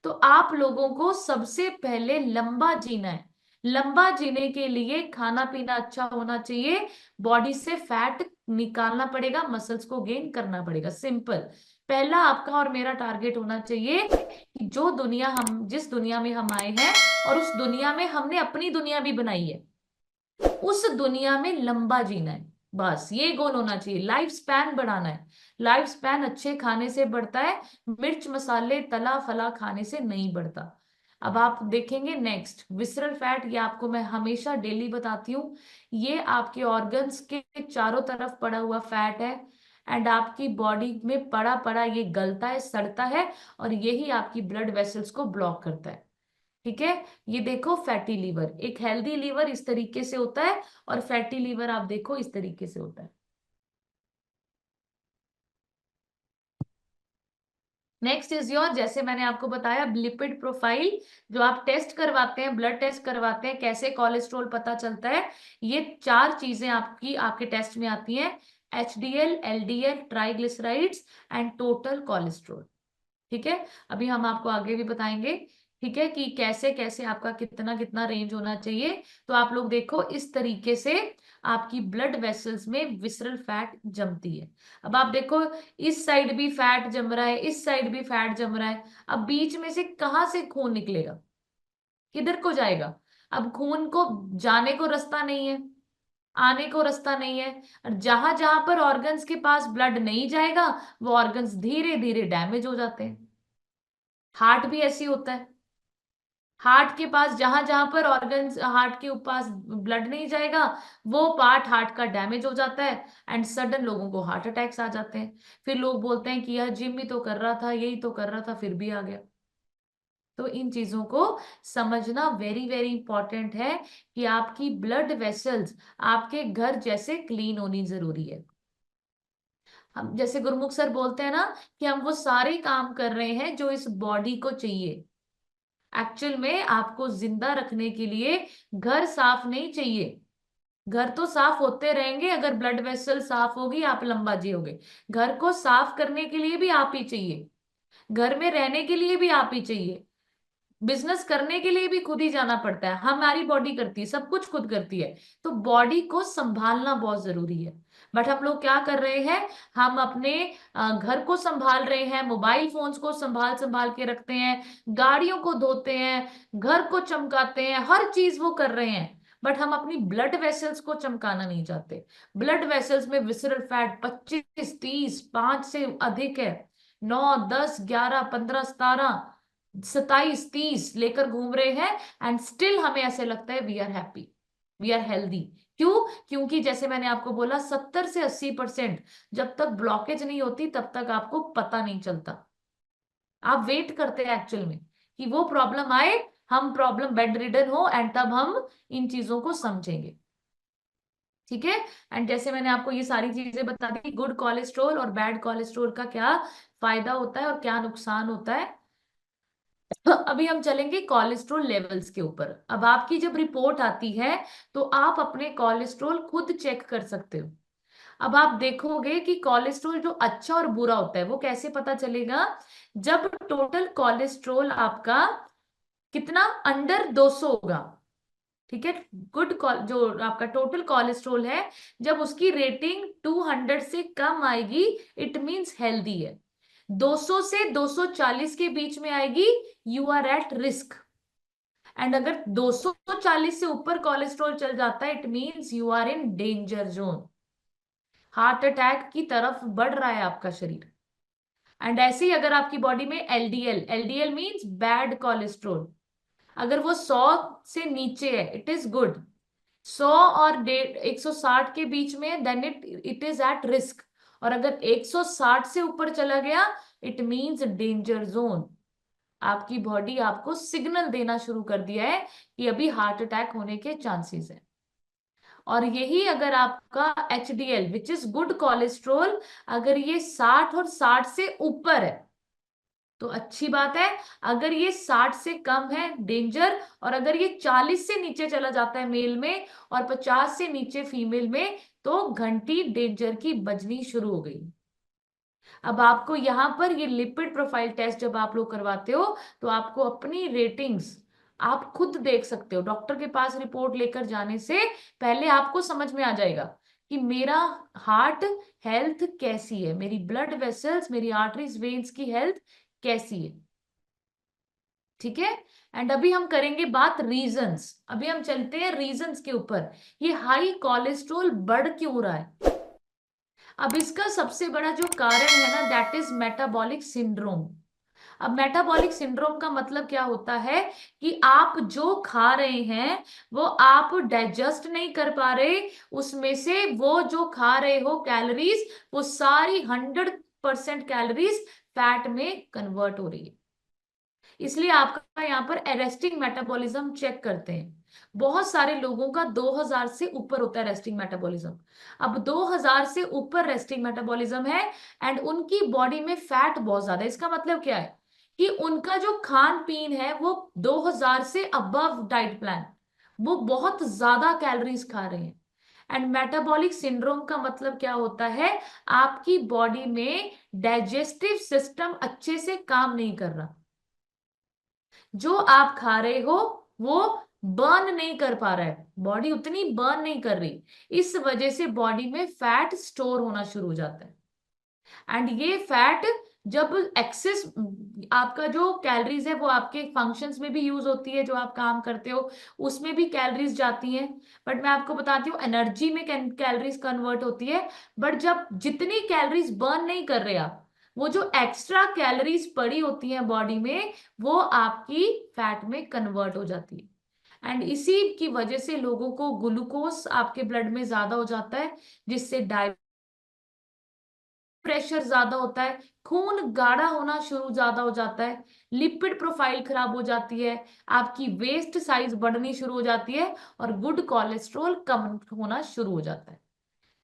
तो आप लोगों को सबसे पहले लंबा जीना है। लंबा जीने के लिए खाना पीना अच्छा होना चाहिए, बॉडी से फैट निकालना पड़ेगा, मसल्स को गेन करना पड़ेगा, सिंपल। पहला आपका और मेरा टारगेट होना चाहिए कि जो दुनिया हम, जिस दुनिया में हम आए हैं, और उस दुनिया में हमने अपनी दुनिया भी बनाई है, उस दुनिया में लंबा जीना है। बस ये गोल होना चाहिए, लाइफ स्पैन बढ़ाना है। लाइफ स्पैन अच्छे खाने से बढ़ता है, मिर्च मसाले तला फला खाने से नहीं बढ़ता। अब आप देखेंगे नेक्स्ट, विसरल फैट, ये आपको मैं हमेशा डेली बताती हूँ। ये आपके ऑर्गन्स के चारों तरफ पड़ा हुआ फैट है, एंड आपकी बॉडी में पड़ा पड़ा ये गलता है, सड़ता है, और यही आपकी ब्लड वेसल्स को ब्लॉक करता है। ठीक है, ये देखो फैटी लीवर, एक हेल्दी लीवर इस तरीके से होता है, और फैटी लीवर आप देखो इस तरीके से होता है। नेक्स्ट इज योर, जैसे मैंने आपको बताया, लिपिड प्रोफाइल, जो आप टेस्ट करवाते हैं, ब्लड टेस्ट करवाते हैं, कैसे कोलेस्ट्रॉल पता चलता है, ये 4 चीजें आपकी आपके टेस्ट में आती हैं, HDL, LDL, triglycerides and total cholesterol. ठीक है, अभी हम आपको आगे भी बताएंगे, ठीक है, कि कैसे कैसे आपका कितना कितना रेंज होना चाहिए। तो आप लोग देखो, इस तरीके से आपकी ब्लड वेसल्स में विसरल फैट जमती है। अब आप देखो, इस साइड भी फैट जम रहा है, इस साइड भी फैट जम रहा है। अब बीच में से कहां से खून निकलेगा, किधर को जाएगा? अब खून को जाने को रास्ता नहीं है, आने को रास्ता नहीं है, और जहां जहां पर ऑर्गन्स के पास ब्लड नहीं जाएगा, वो ऑर्गन्स धीरे धीरे डैमेज हो जाते हैं। हार्ट भी ऐसी होता है, हार्ट के पास जहां जहां पर ऑर्गन्स, हार्ट के पास ब्लड नहीं जाएगा, वो पार्ट हार्ट का डैमेज हो जाता है, एंड सडन लोगों को हार्ट अटैक्स आ जाते हैं। फिर लोग बोलते हैं कि यार जिम भी तो कर रहा था, यही तो कर रहा था, फिर भी आ गया। तो इन चीजों को समझना वेरी वेरी इंपॉर्टेंट है, कि आपकी ब्लड वेसल्स आपके घर जैसे क्लीन होनी जरूरी है। हम जैसे गुरमुख सर बोलते हैं ना, कि हम वो सारे काम कर रहे हैं जो इस बॉडी को चाहिए। एक्चुअल में आपको जिंदा रखने के लिए घर साफ नहीं चाहिए, घर तो साफ होते रहेंगे, अगर ब्लड वेसल साफ होगी आप लंबा जियोगे। घर को साफ करने के लिए भी आप ही चाहिए, घर में रहने के लिए भी आप ही चाहिए, बिजनेस करने के लिए भी खुद ही जाना पड़ता है, हमारी बॉडी करती है, सब कुछ खुद करती है। तो बॉडी को संभालना बहुत जरूरी है। बट हम लोग क्या कर रहे हैं, हम अपने घर को संभाल रहे हैं, मोबाइल फोन्स को संभाल संभाल के रखते हैं, गाड़ियों को धोते हैं, घर को चमकाते हैं, हर चीज वो कर रहे हैं, बट हम अपनी ब्लड वेसल्स को चमकाना नहीं चाहते। ब्लड वेसल्स में विसरल फैट 25, 30, 5 से अधिक है, 9, 10, 11, 15, 17, 27, 30 लेकर घूम रहे हैं, एंड स्टिल हमें ऐसे लगता है we are happy, we are healthy. क्यों? क्योंकि जैसे मैंने आपको बोला 70 से 80% जब तक ब्लॉकेज नहीं होती तब तक आपको पता नहीं चलता। आप वेट करते हैं एक्चुअल में कि वो प्रॉब्लम आए, हम प्रॉब्लम बेड रिडन हो, एंड तब हम इन चीजों को समझेंगे। ठीक है। एंड जैसे मैंने आपको ये सारी चीजें बता दी, गुड कोलेस्ट्रॉल और बैड कोलेस्ट्रॉल का क्या फायदा होता है और क्या नुकसान होता है। अभी हम चलेंगे कोलेस्ट्रॉल लेवल्स के ऊपर। अब आपकी जब रिपोर्ट आती है तो आप अपने कोलेस्ट्रॉल खुद चेक कर सकते हो। अब आप देखोगे कि कोलेस्ट्रॉल जो अच्छा और बुरा होता है वो कैसे पता चलेगा? जब टोटल कोलेस्ट्रॉल आपका कितना अंडर 200 होगा। ठीक है। जो आपका टोटल कोलेस्ट्रॉल है, जब उसकी रेटिंग 200 से कम आएगी इट मींस हेल्दी है। 200 से 240 के बीच में आएगी, you are at risk. And अगर 240 से ऊपर कोलेस्ट्रॉल चल जाता है it means you are in danger zone, heart attack की तरफ बढ़ रहा है आपका शरीर। एंड ऐसे ही अगर आपकी बॉडी में LDL, LDL means bad cholesterol, अगर वो 100 से नीचे है इट इज गुड, 100 और 160 के बीच में then it is at risk, और अगर 160 से ऊपर चला गया इट मींस डेंजर जोन। आपकी बॉडी आपको सिग्नल देना शुरू कर दिया है कि अभी हार्ट अटैक होने के चांसेस है। और यही अगर आपका HDL which is good cholesterol, अगर ये 60 और 60 से ऊपर है तो अच्छी बात है, अगर ये 60 से कम है डेंजर, और अगर ये 40 से नीचे चला जाता है मेल में और 50 से नीचे फीमेल में तो घंटी डेंजर की बजनी शुरू हो गई। अब आपको यहां पर ये लिपिड प्रोफाइल टेस्ट जब आप लोग करवाते हो तो आपको अपनी रेटिंग्स आप खुद देख सकते हो। डॉक्टर के पास रिपोर्ट लेकर जाने से पहले आपको समझ में आ जाएगा कि मेरा हार्ट हेल्थ कैसी है, मेरी ब्लड वेसल्स, मेरी आर्टरीज वेन्स की हेल्थ कैसी है। ठीक है। एंड अभी हम करेंगे बात रीजंस। अभी हम चलते हैं रीजंस के ऊपर, ये हाई कोलेस्ट्रॉल बढ़ क्यों रहा है। अब इसका सबसे बड़ा जो कारण है ना दैट इज मेटाबॉलिक सिंड्रोम। अब मेटाबॉलिक सिंड्रोम का मतलब क्या होता है कि आप जो खा रहे हैं वो आप डाइजेस्ट नहीं कर पा रहे, उसमें से वो जो खा रहे हो कैलोरीज वो सारी 100% कैलोरीज फैट में कन्वर्ट हो रही है। इसलिए आपका यहाँ पर अरेस्टिंग मेटाबॉलिज्म चेक करते हैं। बहुत सारे लोगों का 2000 से ऊपर होता है रेस्टिंग मेटाबॉलिज्म। अब 2000 से ऊपर रेस्टिंग मेटाबॉलिज्म है एंड उनकी बॉडी में फैट बहुत ज्यादा है। इसका मतलब क्या है कि उनका जो खान पीन है वो 2000 से अबव डाइट प्लान, वो बहुत ज्यादा कैलोरीज खा रहे हैं। एंड मेटाबॉलिक सिंड्रोम का मतलब क्या होता है, आपकी बॉडी में डाइजेस्टिव सिस्टम अच्छे से काम नहीं कर रहा, जो आप खा रहे हो वो बर्न नहीं कर पा रहा है, बॉडी उतनी बर्न नहीं कर रही, इस वजह से बॉडी में फैट स्टोर होना शुरू हो जाता है। एंड ये फैट जब एक्सेस, आपका जो कैलोरीज है वो आपके फंक्शंस में भी यूज होती है, जो आप काम करते हो उसमें भी कैलोरीज जाती हैं, बट मैं आपको बताती हूँ एनर्जी में कैलोरीज कन्वर्ट होती है। बट जब जितनी कैलोरीज बर्न नहीं कर रहे आप, वो जो एक्स्ट्रा कैलोरीज पड़ी होती हैं बॉडी में वो आपकी फैट में कन्वर्ट हो जाती है। एंड इसी की वजह से लोगों को ग्लूकोज आपके ब्लड में ज्यादा हो जाता है, जिससे प्रेशर ज्यादा होता है, खून गाढ़ा होना शुरू ज्यादा हो जाता है, लिपिड प्रोफाइल खराब हो जाती है, आपकी वेस्ट साइज बढ़नी शुरू हो जाती है और गुड कोलेस्ट्रॉल कम होना शुरू हो जाता है।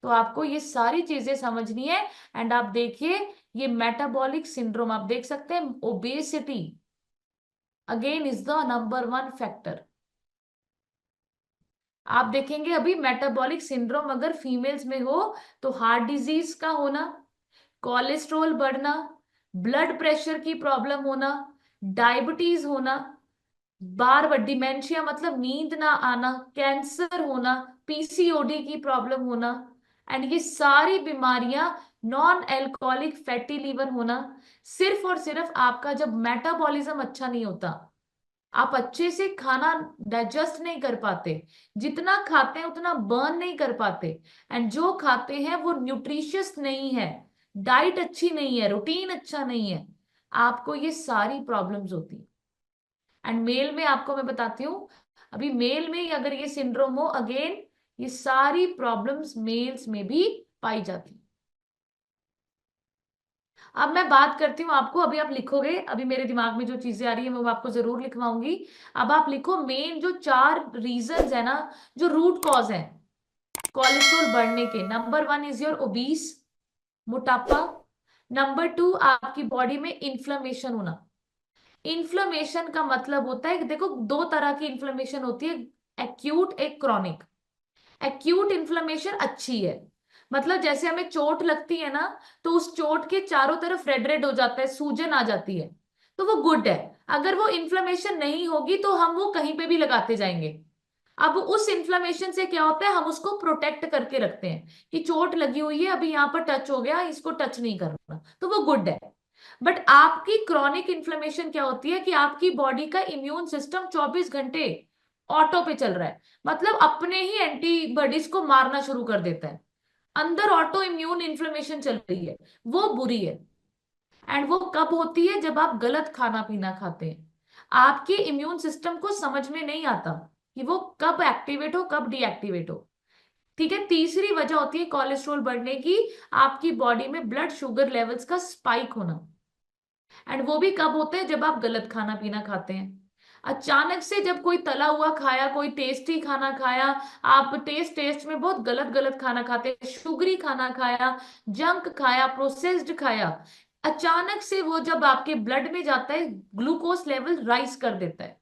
तो आपको ये सारी चीजें समझनी है। एंड आप देखिए ये मेटाबॉलिक सिंड्रोम आप देख सकते हैं, obesity again is the number 1 factor. आप देखेंगे अभी मेटाबॉलिक सिंड्रोम अगर फीमेल्स में हो तो हार्ट डिजीज का होना, कोलेस्ट्रॉल बढ़ना, ब्लड प्रेशर की प्रॉब्लम होना, डायबिटीज होना, बार बार डिमेंशिया मतलब नींद ना आना, कैंसर होना, पीसीओडी की प्रॉब्लम होना, एंड ये सारी बीमारियां नॉन एल्कोहलिक फैटी लीवर होना, सिर्फ और सिर्फ आपका जब मेटाबॉलिज्म अच्छा नहीं होता, आप अच्छे से खाना डाइजेस्ट नहीं कर पाते, जितना खाते हैं उतना बर्न नहीं कर पाते, एंड जो खाते हैं वो न्यूट्रिशियस नहीं है, डाइट अच्छी नहीं है, रूटीन अच्छा नहीं है, आपको ये सारी प्रॉब्लम्स होती है। एंड मेल में आपको मैं बताती हूँ, अभी मेल में अगर ये सिंड्रोम हो अगेन ये सारी प्रॉब्लम्स मेल्स में भी पाई जाती है। अब मैं बात करती हूँ आपको, अभी आप लिखोगे, अभी मेरे दिमाग में जो चीजें आ रही है वो मैं आपको जरूर लिखवाऊंगी। अब आप लिखो मेन जो 4 रीजंस है ना, जो रूट कॉज है कोलेस्ट्रॉल बढ़ने के। नंबर 1 इज योर ओबीस, मोटापा। नंबर 2 आपकी बॉडी में इन्फ्लेमेशन होना। इन्फ्लेमेशन का मतलब होता है कि देखो 2 तरह की इन्फ्लेमेशन होती है, एक्यूट एक क्रॉनिक। एक्यूट इन्फ्लेमेशन अच्छी है, मतलब जैसे हमें चोट लगती है ना, तो उस चोट के चारों तरफ रेड रेड हो जाता है, सूजन आ जाती है, तो वो गुड है। अगर वो इन्फ्लेमेशन नहीं होगी तो हम वो कहीं पे भी लगाते जाएंगे। अब उस इन्फ्लेमेशन से क्या होता है, हम उसको प्रोटेक्ट करके रखते हैं कि चोट लगी हुई है, अभी यहाँ पर टच हो गया, इसको टच नहीं करना, तो वो गुड है। बट आपकी क्रॉनिक इन्फ्लेमेशन क्या होती है कि आपकी बॉडी का इम्यून सिस्टम 24 घंटे ऑटो पे चल रहा है, मतलब अपने ही एंटीबॉडीज को मारना शुरू कर देता है, अंदर ऑटो इम्यून इन्फ्लेमेशन चल रही है, वो बुरी है। एंड वो कब होती है, जब आप गलत खाना पीना खाते हैं। आपके इम्यून सिस्टम को समझ में नहीं आता कि वो कब एक्टिवेट हो कब डीएक्टिवेट हो। ठीक है, तीसरी वजह होती है कोलेस्ट्रॉल बढ़ने की, आपकी बॉडी में ब्लड शुगर लेवल्स का स्पाइक होना। एंड वो भी कब होते हैं, जब आप गलत खाना पीना खाते हैं। अचानक से जब कोई तला हुआ खाया, कोई टेस्टी खाना खाया, आप टेस्ट टेस्ट में बहुत गलत गलत खाना खाते हैं, शुगरी खाना खाया, जंक खाया, प्रोसेस्ड खाया, अचानक से वो जब आपके ब्लड में जाता है ग्लूकोज लेवल राइज कर देता है,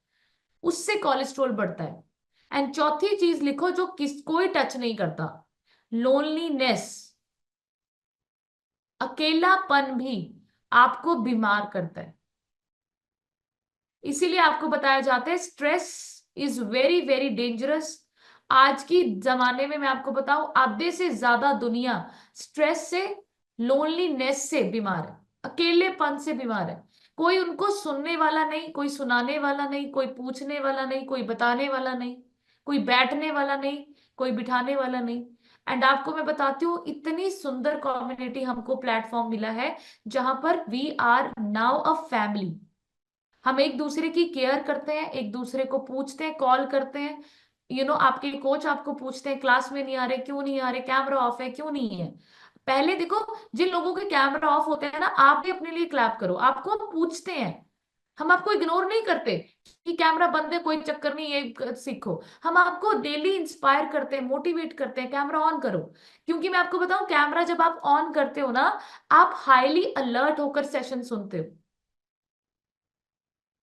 उससे कोलेस्ट्रॉल बढ़ता है। एंड चौथी चीज लिखो जो कोई टच नहीं करता, लोनलीनेस, अकेलापन भी आपको बीमार करता है। इसीलिए आपको बताया जाता है stress is very very dangerous. आज की जमाने में मैं आपको बताऊं, आधे से ज्यादा दुनिया स्ट्रेस से, लोनलीनेस से बीमार है, अकेलेपन से बीमार है। कोई उनको सुनने वाला नहीं, कोई सुनाने वाला नहीं, कोई पूछने वाला नहीं, कोई बताने वाला नहीं, कोई बैठने वाला नहीं, कोई बिठाने वाला नहीं। एंड आपको मैं बताती हूँ, इतनी सुंदर कम्युनिटी हमको प्लेटफॉर्म मिला है जहां पर we are now a family. हम एक दूसरे की केयर करते हैं, एक दूसरे को पूछते हैं, कॉल करते हैं। आपके कोच आपको पूछते हैं क्लास में नहीं आ रहे, क्यों नहीं आ रहे, कैमरा ऑफ है क्यों नहीं है। पहले देखो, जिन लोगों के कैमरा ऑफ होते हैं ना, आप भी अपने लिए क्लैप करो, आपको हम पूछते हैं, हम आपको इग्नोर नहीं करते कि कैमरा बंद है कोई चक्कर नहीं, ये सीखो। हम आपको डेली इंस्पायर करते हैं, मोटिवेट करते हैं, कैमरा ऑन करो। क्योंकि मैं आपको बताऊं, कैमरा जब आप ऑन करते हो ना, आप हाईली अलर्ट होकर सेशन सुनते हो,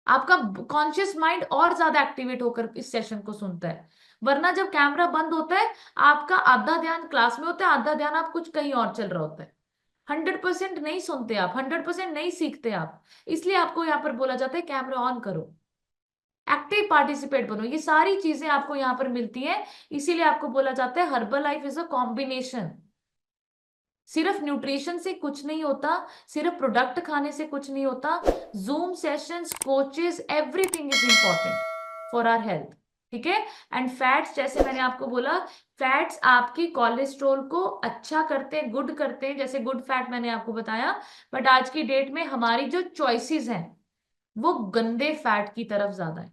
आपका कॉन्शियस माइंड और ज्यादा एक्टिवेट होकर इस सेशन को सुनता है। वरना जब कैमरा बंद होता है, आपका आधा ध्यान क्लास में होता है, आधा ध्यान आप कुछ कहीं और चल रहा होता है। 100% नहीं सुनते आप, 100% नहीं सीखते आप। इसलिए आपको यहाँ पर बोला जाता है कैमरा ऑन करो, एक्टिव पार्टिसिपेट बनो, ये सारी चीजें आपको यहाँ पर मिलती है। इसीलिए आपको बोला जाता है herbal life is a combination. सिर्फ न्यूट्रिशन से कुछ नहीं होता, सिर्फ प्रोडक्ट खाने से कुछ नहीं होता। Zoom sessions, coaches, everything is important for our health. ठीक है। एंड फैट्स, जैसे मैंने आपको बोला, फैट्स आपकी कोलेस्ट्रॉल को अच्छा करते हैं, गुड करते हैं, जैसे गुड फैट मैंने आपको बताया। बट आज की डेट में हमारी जो चॉइसेस हैं वो गंदे फैट की तरफ ज्यादा है।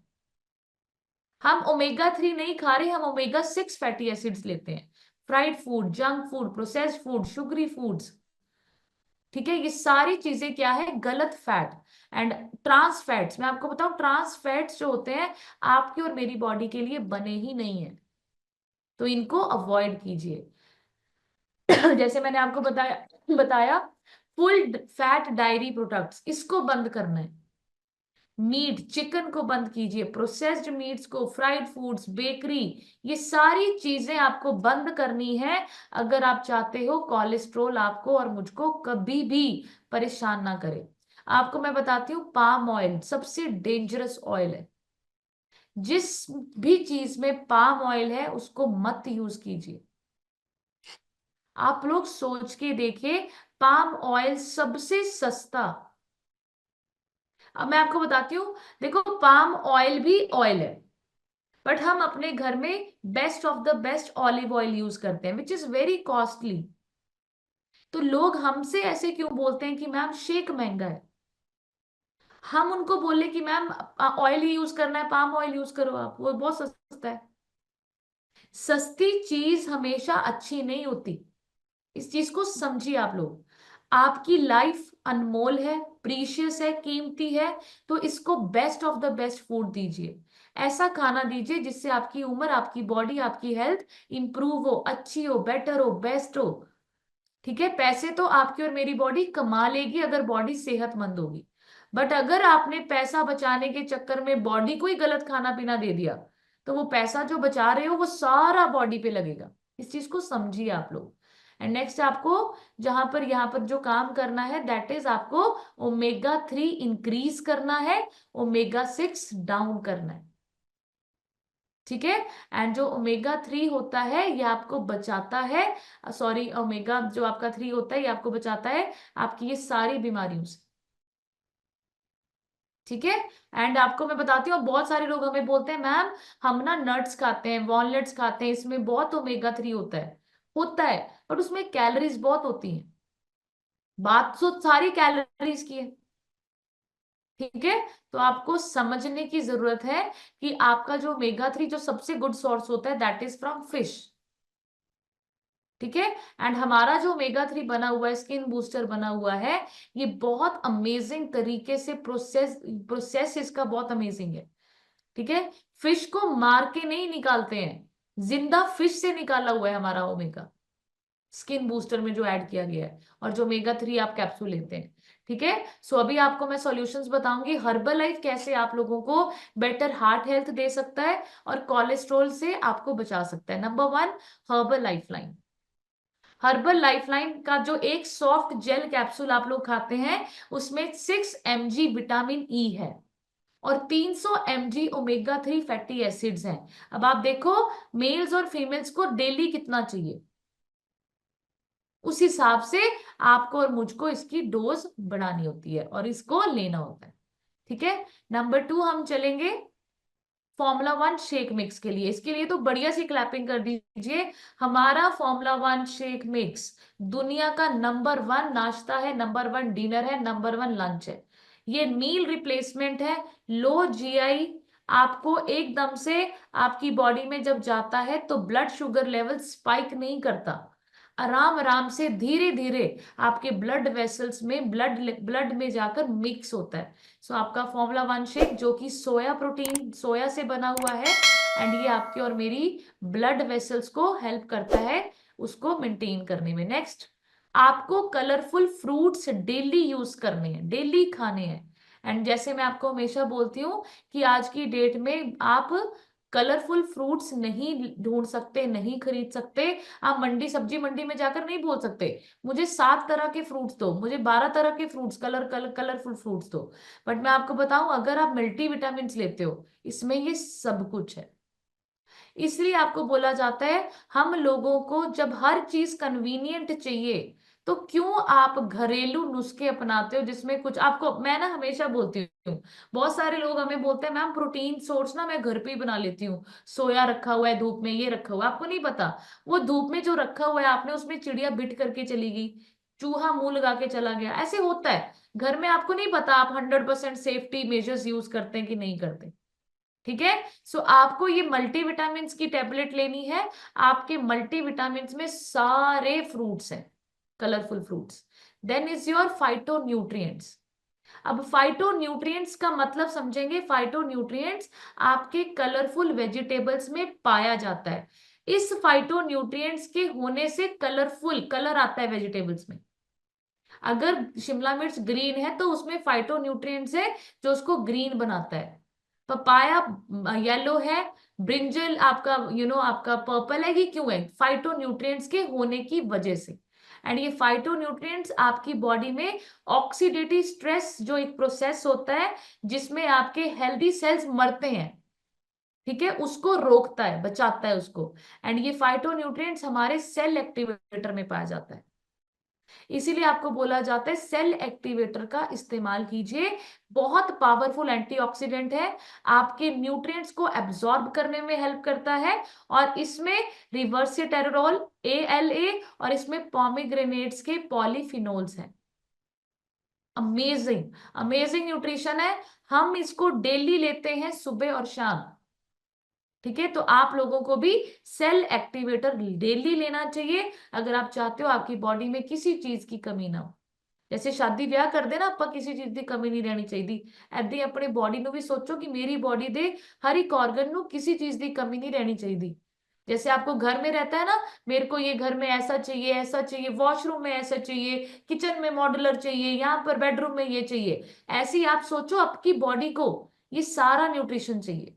हम ओमेगा 3 नहीं खा रहे, हम ओमेगा 6 फैटी एसिड्स लेते हैं। Fried food, junk food, processed food, sugary foods, ठीक है, ये सारी चीजें क्या है, गलत फैट। एंड ट्रांस फैट्स, मैं आपको बताऊं, ट्रांस फैट्स जो होते हैं आपकी और मेरी बॉडी के लिए बने ही नहीं है, तो इनको अवॉइड कीजिए। जैसे मैंने आपको बताया बताया फुल फैट डायरी प्रोडक्ट्स, इसको बंद करना है। मीट, चिकन को बंद कीजिए, प्रोसेस्ड मीट्स को, फ्राइड फूड्स, बेकरी, ये सारी चीजें आपको बंद करनी है अगर आप चाहते हो कोलेस्ट्रोल आपको और मुझको कभी भी परेशान ना करे। आपको मैं बताती हूँ, पाम ऑयल सबसे डेंजरस ऑयल है। जिस भी चीज में पाम ऑयल है उसको मत यूज कीजिए। आप लोग सोच के देखिए, पाम ऑयल सबसे सस्ता। अब मैं आपको बताती हूँ, देखो पाम ऑयल भी ऑयल है, बट हम अपने घर में best of the best olive oil use करते हैं, विच इज वेरी कॉस्टली। तो लोग हमसे ऐसे क्यों बोलते हैं कि मैम शेक महंगा है, हम उनको बोले कि मैम ऑयल ही यूज करना है, पाम ऑयल यूज करो, आप वो बहुत सस्ता है। सस्ती चीज हमेशा अच्छी नहीं होती, इस चीज को समझिए आप लोग। आपकी लाइफ अनमोल है, प्रीशियस है, कीमती है, तो इसको best of the best food दीजिए। ऐसा खाना दीजिए जिससे आपकी उम्र, आपकी बॉडी, आपकी हेल्थ इंप्रूव हो, अच्छी हो, बेटर हो, बेस्ट हो। ठीक है, पैसे तो आपकी और मेरी बॉडी कमा लेगी अगर बॉडी सेहतमंद होगी, बट अगर आपने पैसा बचाने के चक्कर में बॉडी को ही गलत खाना पीना दे दिया, तो वो पैसा जो बचा रहे हो वो सारा बॉडी पे लगेगा। इस चीज को समझिए आप लोग। एंड नेक्स्ट आपको जहां पर यहाँ पर जो काम करना है, दैट इज आपको ओमेगा 3 इंक्रीज करना है, ओमेगा 6 डाउन करना है। ठीक है, एंड जो ओमेगा 3 होता है ये आपको बचाता है, सॉरी, ओमेगा जो आपका 3 होता है ये आपको बचाता है आपकी ये सारी बीमारियों से। ठीक है, एंड आपको मैं बताती हूँ, बहुत सारे लोग हमें बोलते हैं मैम हम ना नट्स खाते हैं, वॉलनट्स खाते हैं, इसमें बहुत ओमेगा 3 होता है, बट उसमें कैलोरीज बहुत होती हैं। बात तो सारी कैलोरीज की है। ठीक है, तो आपको समझने की जरूरत है कि आपका जो ओमेगा 3 जो सबसे गुड सोर्स होता है दैट इज फ्रॉम फिश। ठीक है, एंड हमारा जो ओमेगा 3 बना हुआ है, स्किन बूस्टर बना हुआ है, ये बहुत अमेजिंग तरीके से प्रोसेस इसका बहुत अमेजिंग है। ठीक है, फिश को मार के नहीं निकालते हैं, जिंदा फिश से निकाला हुआ है हमारा ओमेगा, स्किन बूस्टर में जो ऐड किया गया है, और जो ओमेगा 3 आप कैप्सूल लेते हैं। ठीक है, सो अभी आपको मैं सॉल्यूशंस बताऊंगी, हर्बल लाइफ कैसे आप लोगों को बेटर हार्ट हेल्थ दे सकता है और कोलेस्ट्रॉल से आपको बचा सकता है। Number 1, herbal lifeline. Herbal lifeline का जो एक सॉफ्ट जेल कैप्सूल आप लोग खाते हैं, उसमें 6 mg विटामिन ई है और 300 mg ओमेगा 3 फैटी एसिड्स हैं। अब आप देखो, मेल्स और फीमेल्स को डेली कितना चाहिए, उस हिसाब से आपको और मुझको इसकी डोज बढ़ानी होती है और इसको लेना होता है। ठीक है, नंबर 2 हम चलेंगे Formula 1 शेक मिक्स के लिए। इसके लिए तो बढ़िया सी क्लैपिंग कर दीजिए। हमारा Formula 1 शेक मिक्स दुनिया का नंबर 1 नाश्ता है, नंबर 1 डिनर है, नंबर 1 लंच है। ये मील रिप्लेसमेंट है, लो जीआई, आपको एकदम से आपकी बॉडी में जब जाता है तो ब्लड शुगर लेवल स्पाइक नहीं करता, आराम आराम से धीरे धीरे आपके ब्लड वेसल्स में ब्लड में जाकर मिक्स होता है। सो आपका Formula 1 शेक जो कि सोया प्रोटीन, सोया से बना हुआ है, एंड ये आपके और मेरी ब्लड वेसल्स को हेल्प करता है उसको मेंटेन करने में। नेक्स्ट, आपको कलरफुल फ्रूट्स डेली यूज करने हैं, डेली खाने हैं। एंड जैसे मैं आपको हमेशा बोलती हूँ कि आज की डेट में आप कलरफुल फ्रूट्स नहीं ढूंढ सकते, नहीं खरीद सकते। आप मंडी, सब्जी मंडी में जाकर नहीं बोल सकते मुझे 7 तरह के फ्रूट्स दो, मुझे 12 तरह के फ्रूट्स, कलरफुल फ्रूट्स दो। बट मैं आपको बताऊं, अगर आप मल्टी विटामिन लेते हो, इसमें ये सब कुछ है। इसलिए आपको बोला जाता है, हम लोगों को जब हर चीज कन्वीनियंट चाहिए, तो क्यों आप घरेलू नुस्खे अपनाते हो जिसमें कुछ आपको, मैं ना हमेशा बोलती हूँ, बहुत सारे लोग हमें बोलते हैं मैम प्रोटीन सोर्स ना मैं घर पे ही बना लेती हूँ, सोया रखा हुआ है धूप में, ये रखा हुआ है। आपको नहीं पता वो धूप में जो रखा हुआ है आपने, उसमें चिड़िया बिट करके चली गई, चूहा मुंह लगा के चला गया, ऐसे होता है घर में। आपको नहीं पता आप 100% सेफ्टी मेजर्स यूज करते हैं कि नहीं करते। ठीक है, सो आपको ये मल्टीविटामिन्स की टेबलेट लेनी है। आपके मल्टीविटामिन्स में सारे फ्रूट्स हैं, colourful fruits. Then is your phytonutrients. अब फाइटो न्यूट्रिएंट्स का मतलब समझेंगे। फाइटो न्यूट्रिएंट्स आपके कलरफुल वेजिटेबल्स में पाया जाता है। इस फाइटो न्यूट्रिएंट्स के होने से कलरफुल कलर आता है वेजिटेबल्स में। अगर शिमला मिर्च ग्रीन है तो उसमें फाइटो न्यूट्रिएंट्स है जो उसको ग्रीन बनाता है। पपाया येलो है, ब्रिंजल आपका आपका पर्पल है, ये क्यों है? फाइटो न्यूट्रिएंट्स के होने की वजह से। एंड ये फाइटो न्यूट्रिएंट्स आपकी बॉडी में ऑक्सीडेटिव स्ट्रेस जो एक प्रोसेस होता है जिसमें आपके हेल्दी सेल्स मरते हैं, ठीक है, उसको रोकता है, बचाता है उसको। एंड ये फाइटो न्यूट्रिएंट्स हमारे सेल एक्टिवेटर में पाया जाता है। इसीलिए आपको बोला जाता है सेल एक्टिवेटर का इस्तेमाल कीजिए, बहुत पावरफुल एंटीऑक्सीडेंट है, आपके न्यूट्रिएंट्स को एब्जॉर्ब करने में हेल्प करता है। और इसमें रिवर्सिटेरॉल, ALA, और इसमें पॉमीग्रेनेट्स के पॉलीफिनोल्स हैं। अमेजिंग अमेजिंग न्यूट्रिशन है। हम इसको डेली लेते हैं सुबह और शाम। ठीक है, तो आप लोगों को भी सेल एक्टिवेटर डेली लेना चाहिए अगर आप चाहते हो आपकी बॉडी में किसी चीज की कमी ना हो। जैसे शादी ब्याह कर देना ਆਪਾਂ किसी चीज की कमी नहीं रहनी चाहिए, ऐसे ही अपनी बॉडी ਨੂੰ भी सोचो कि मेरी बॉडी ਦੇ हर एक ऑर्गन ਨੂੰ किसी चीज की कमी नहीं रहनी चाहिए। जैसे आपको घर में रहता है ना, मेरे को ये घर में ऐसा चाहिए, वॉशरूम में ऐसा चाहिए, किचन में मॉड्यूलर चाहिए, यहाँ पर बेडरूम में ये चाहिए, ऐसे ही आप सोचो आपकी बॉडी को ये सारा न्यूट्रिशन चाहिए।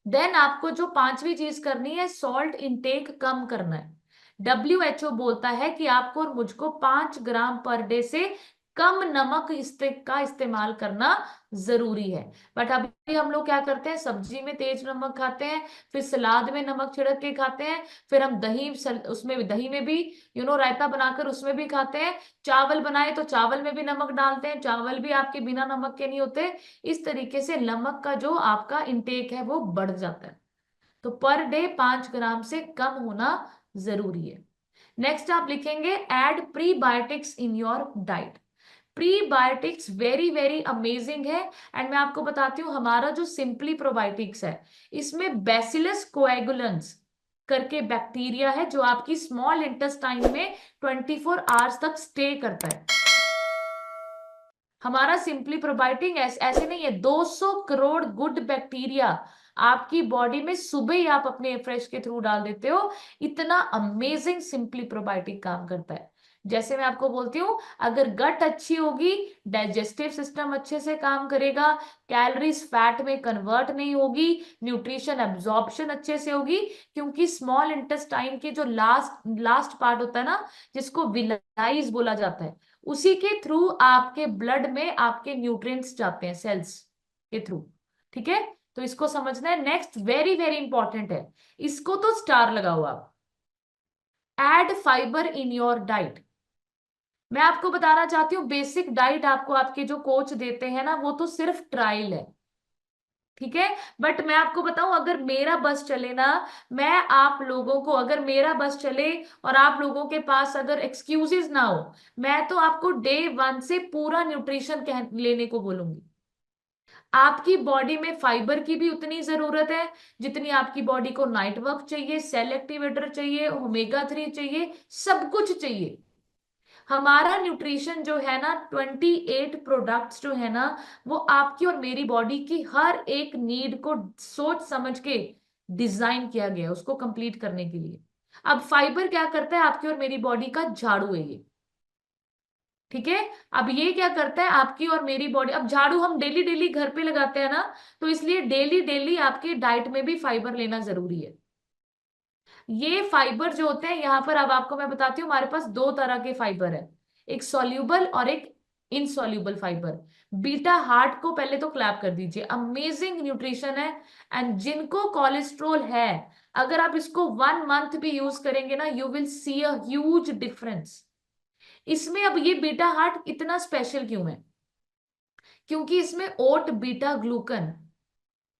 देन आपको जो पांचवी चीज करनी है, सॉल्ट इनटेक कम करना है। WHO बोलता है कि आपको और मुझको 5 ग्राम पर डे से कम नमक का इस्तेमाल करना जरूरी है। बट अभी हम लोग क्या करते हैं, सब्जी में तेज नमक खाते हैं, फिर सलाद में नमक छिड़क के खाते हैं, फिर हम उसमें दही में भी रायता बनाकर उसमें भी खाते हैं, चावल बनाए तो चावल में भी नमक डालते हैं, चावल भी आपके बिना नमक के नहीं होते। इस तरीके से नमक का जो आपका इंटेक है वो बढ़ जाता है। तो पर डे 5 ग्राम से कम होना जरूरी है। नेक्स्ट आप लिखेंगे add prebiotics in your diet. Prebiotics very very amazing है, एंड मैं आपको बताती हूँ हमारा जो सिंपली प्रोबायोटिक्स है इसमें बैसिलस कोएगुलेंस करके बैक्टीरिया है जो आपकी स्मॉल इंटेस्टाइन में 24 आवर्स तक स्टे करता है। हमारा सिंपली प्रोबायोटिक ऐसे नहीं है, 200 करोड़ गुड बैक्टीरिया आपकी बॉडी में सुबह ही आप अपने फ्रेश के थ्रू डाल देते हो। इतना अमेजिंग सिंपली प्रोबायोटिक काम करता है। जैसे मैं आपको बोलती हूँ, अगर गट अच्छी होगी, डाइजेस्टिव सिस्टम अच्छे से काम करेगा, कैलोरीज फैट में कन्वर्ट नहीं होगी, न्यूट्रिशन एब्जॉर्प्शन अच्छे से होगी, क्योंकि स्मॉल इंटेस्टाइन के जो लास्ट पार्ट होता है ना, जिसको विलाइज बोला जाता है, उसी के थ्रू आपके ब्लड में आपके न्यूट्रिएंट्स जाते हैं सेल्स के थ्रू। ठीक है, तो इसको समझना है। नेक्स्ट वेरी वेरी इंपॉर्टेंट है, इसको तो स्टार लगाओ आप, add fibre in your diet. मैं आपको बताना चाहती हूँ बेसिक डाइट आपको आपके जो कोच देते हैं ना वो तो सिर्फ ट्रायल है, ठीक है। बट मैं आपको बताऊं, अगर मेरा बस चले ना, मैं आप लोगों को, अगर मेरा बस चले और आप लोगों के पास अगर एक्सक्यूजेस ना हो, मैं तो आपको डे 1 से पूरा न्यूट्रिशन लेने को बोलूंगी। आपकी बॉडी में फाइबर की भी उतनी जरूरत है जितनी आपकी बॉडी को नाइट वर्क चाहिए, सेल एक्टिवेटर चाहिए, ओमेगा 3 चाहिए, सब कुछ चाहिए। हमारा न्यूट्रिशन जो है ना, 28 प्रोडक्ट्स जो है ना, वो आपकी और मेरी बॉडी की हर एक नीड को सोच समझ के डिजाइन किया गया उसको कंप्लीट करने के लिए। अब फाइबर क्या करता है, आपकी और मेरी बॉडी का झाड़ू है ये, ठीक है। अब ये क्या करता है, आपकी और मेरी बॉडी, अब झाड़ू हम डेली डेली घर पे लगाते हैं ना, तो इसलिए डेली डेली आपके डाइट में भी फाइबर लेना जरूरी है। ये फाइबर जो होते हैं यहाँ पर, अब आपको मैं बताती हूँ, हमारे पास 2 तरह के फाइबर है, एक सॉल्यूबल और एक इनसॉल्यूबल फाइबर। बीटा हार्ट को पहले तो क्लैप कर दीजिए, अमेजिंग न्यूट्रिशन है। एंड जिनको कोलेस्ट्रोल है, अगर आप इसको 1 मंथ भी यूज करेंगे ना, you will see a huge difference. इसमें अब ये बीटा हार्ट इतना स्पेशल क्यों है, क्योंकि इसमें ओट बीटा ग्लूकन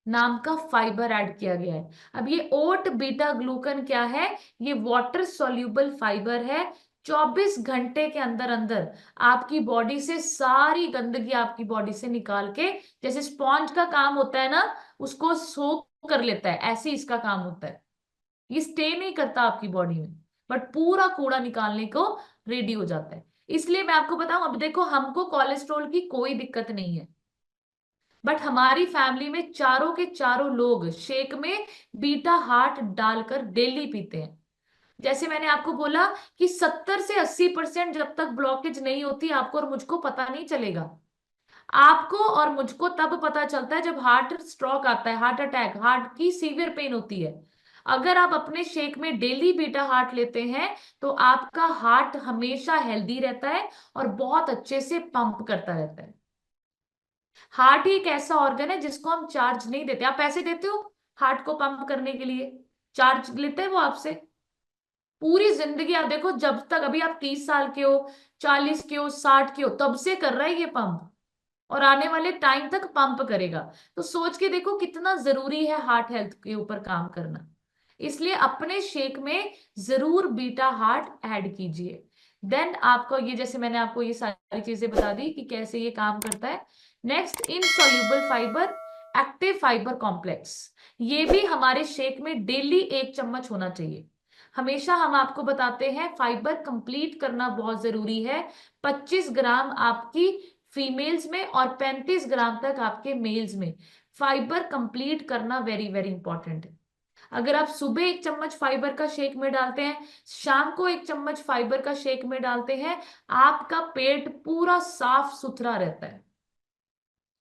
नाम का फाइबर ऐड किया गया है। अब ये ओट बीटा ग्लूकन क्या है, ये वाटर सॉल्यूबल फाइबर है। 24 घंटे के अंदर अंदर आपकी बॉडी से सारी गंदगी आपकी बॉडी से निकाल के, जैसे स्पॉन्ज का काम होता है ना, उसको सोक कर लेता है, ऐसे इसका काम होता है। ये स्टे नहीं करता आपकी बॉडी में, बट पूरा कूड़ा निकालने को रेडी हो जाता है। इसलिए मैं आपको बताऊं, अब देखो हमको कोलेस्ट्रॉल की कोई दिक्कत नहीं है, बट हमारी फैमिली में चारों के चारों लोग शेक में बीटा हार्ट डालकर डेली पीते हैं। जैसे मैंने आपको बोला कि 70 से 80% जब तक ब्लॉकेज नहीं होती, आपको और मुझको पता नहीं चलेगा। आपको और मुझको तब पता चलता है जब हार्ट स्ट्रोक आता है, हार्ट अटैक, हार्ट की सीवियर पेन होती है। अगर आप अपने शेक में डेली बीटा हार्ट लेते हैं तो आपका हार्ट हमेशा हेल्दी रहता है और बहुत अच्छे से पंप करता रहता है। हार्ट ही एक ऐसा ऑर्गन है जिसको हम चार्ज नहीं देते। आप पैसे देते हो हार्ट को पंप करने के लिए, चार्ज लेते हैं वो आपसे? पूरी जिंदगी आप देखो, जब तक अभी आप 30 साल के हो, 40 के हो, 60 के हो, तब से कर रहा है ये पंप, और आने वाले टाइम तक पंप करेगा। तो सोच के देखो कितना जरूरी है हार्ट हेल्थ के ऊपर काम करना। इसलिए अपने शेक में जरूर बीटा हार्ट ऐड कीजिए। देन आपको ये, जैसे मैंने आपको ये सारी चीजें बता दी कि कैसे ये काम करता है। Next, insoluble fibre active fibre complex, ये भी हमारे शेक में डेली 1 चम्मच होना चाहिए। हमेशा हम आपको बताते हैं फाइबर कंप्लीट करना बहुत जरूरी है। 25 ग्राम आपकी फीमेल्स में और 35 ग्राम तक आपके मेल्स में फाइबर कंप्लीट करना वेरी वेरी इंपॉर्टेंट है। अगर आप सुबह 1 चम्मच फाइबर का शेक में डालते हैं, शाम को 1 चम्मच फाइबर का शेक में डालते हैं, आपका पेट पूरा साफ सुथरा रहता है।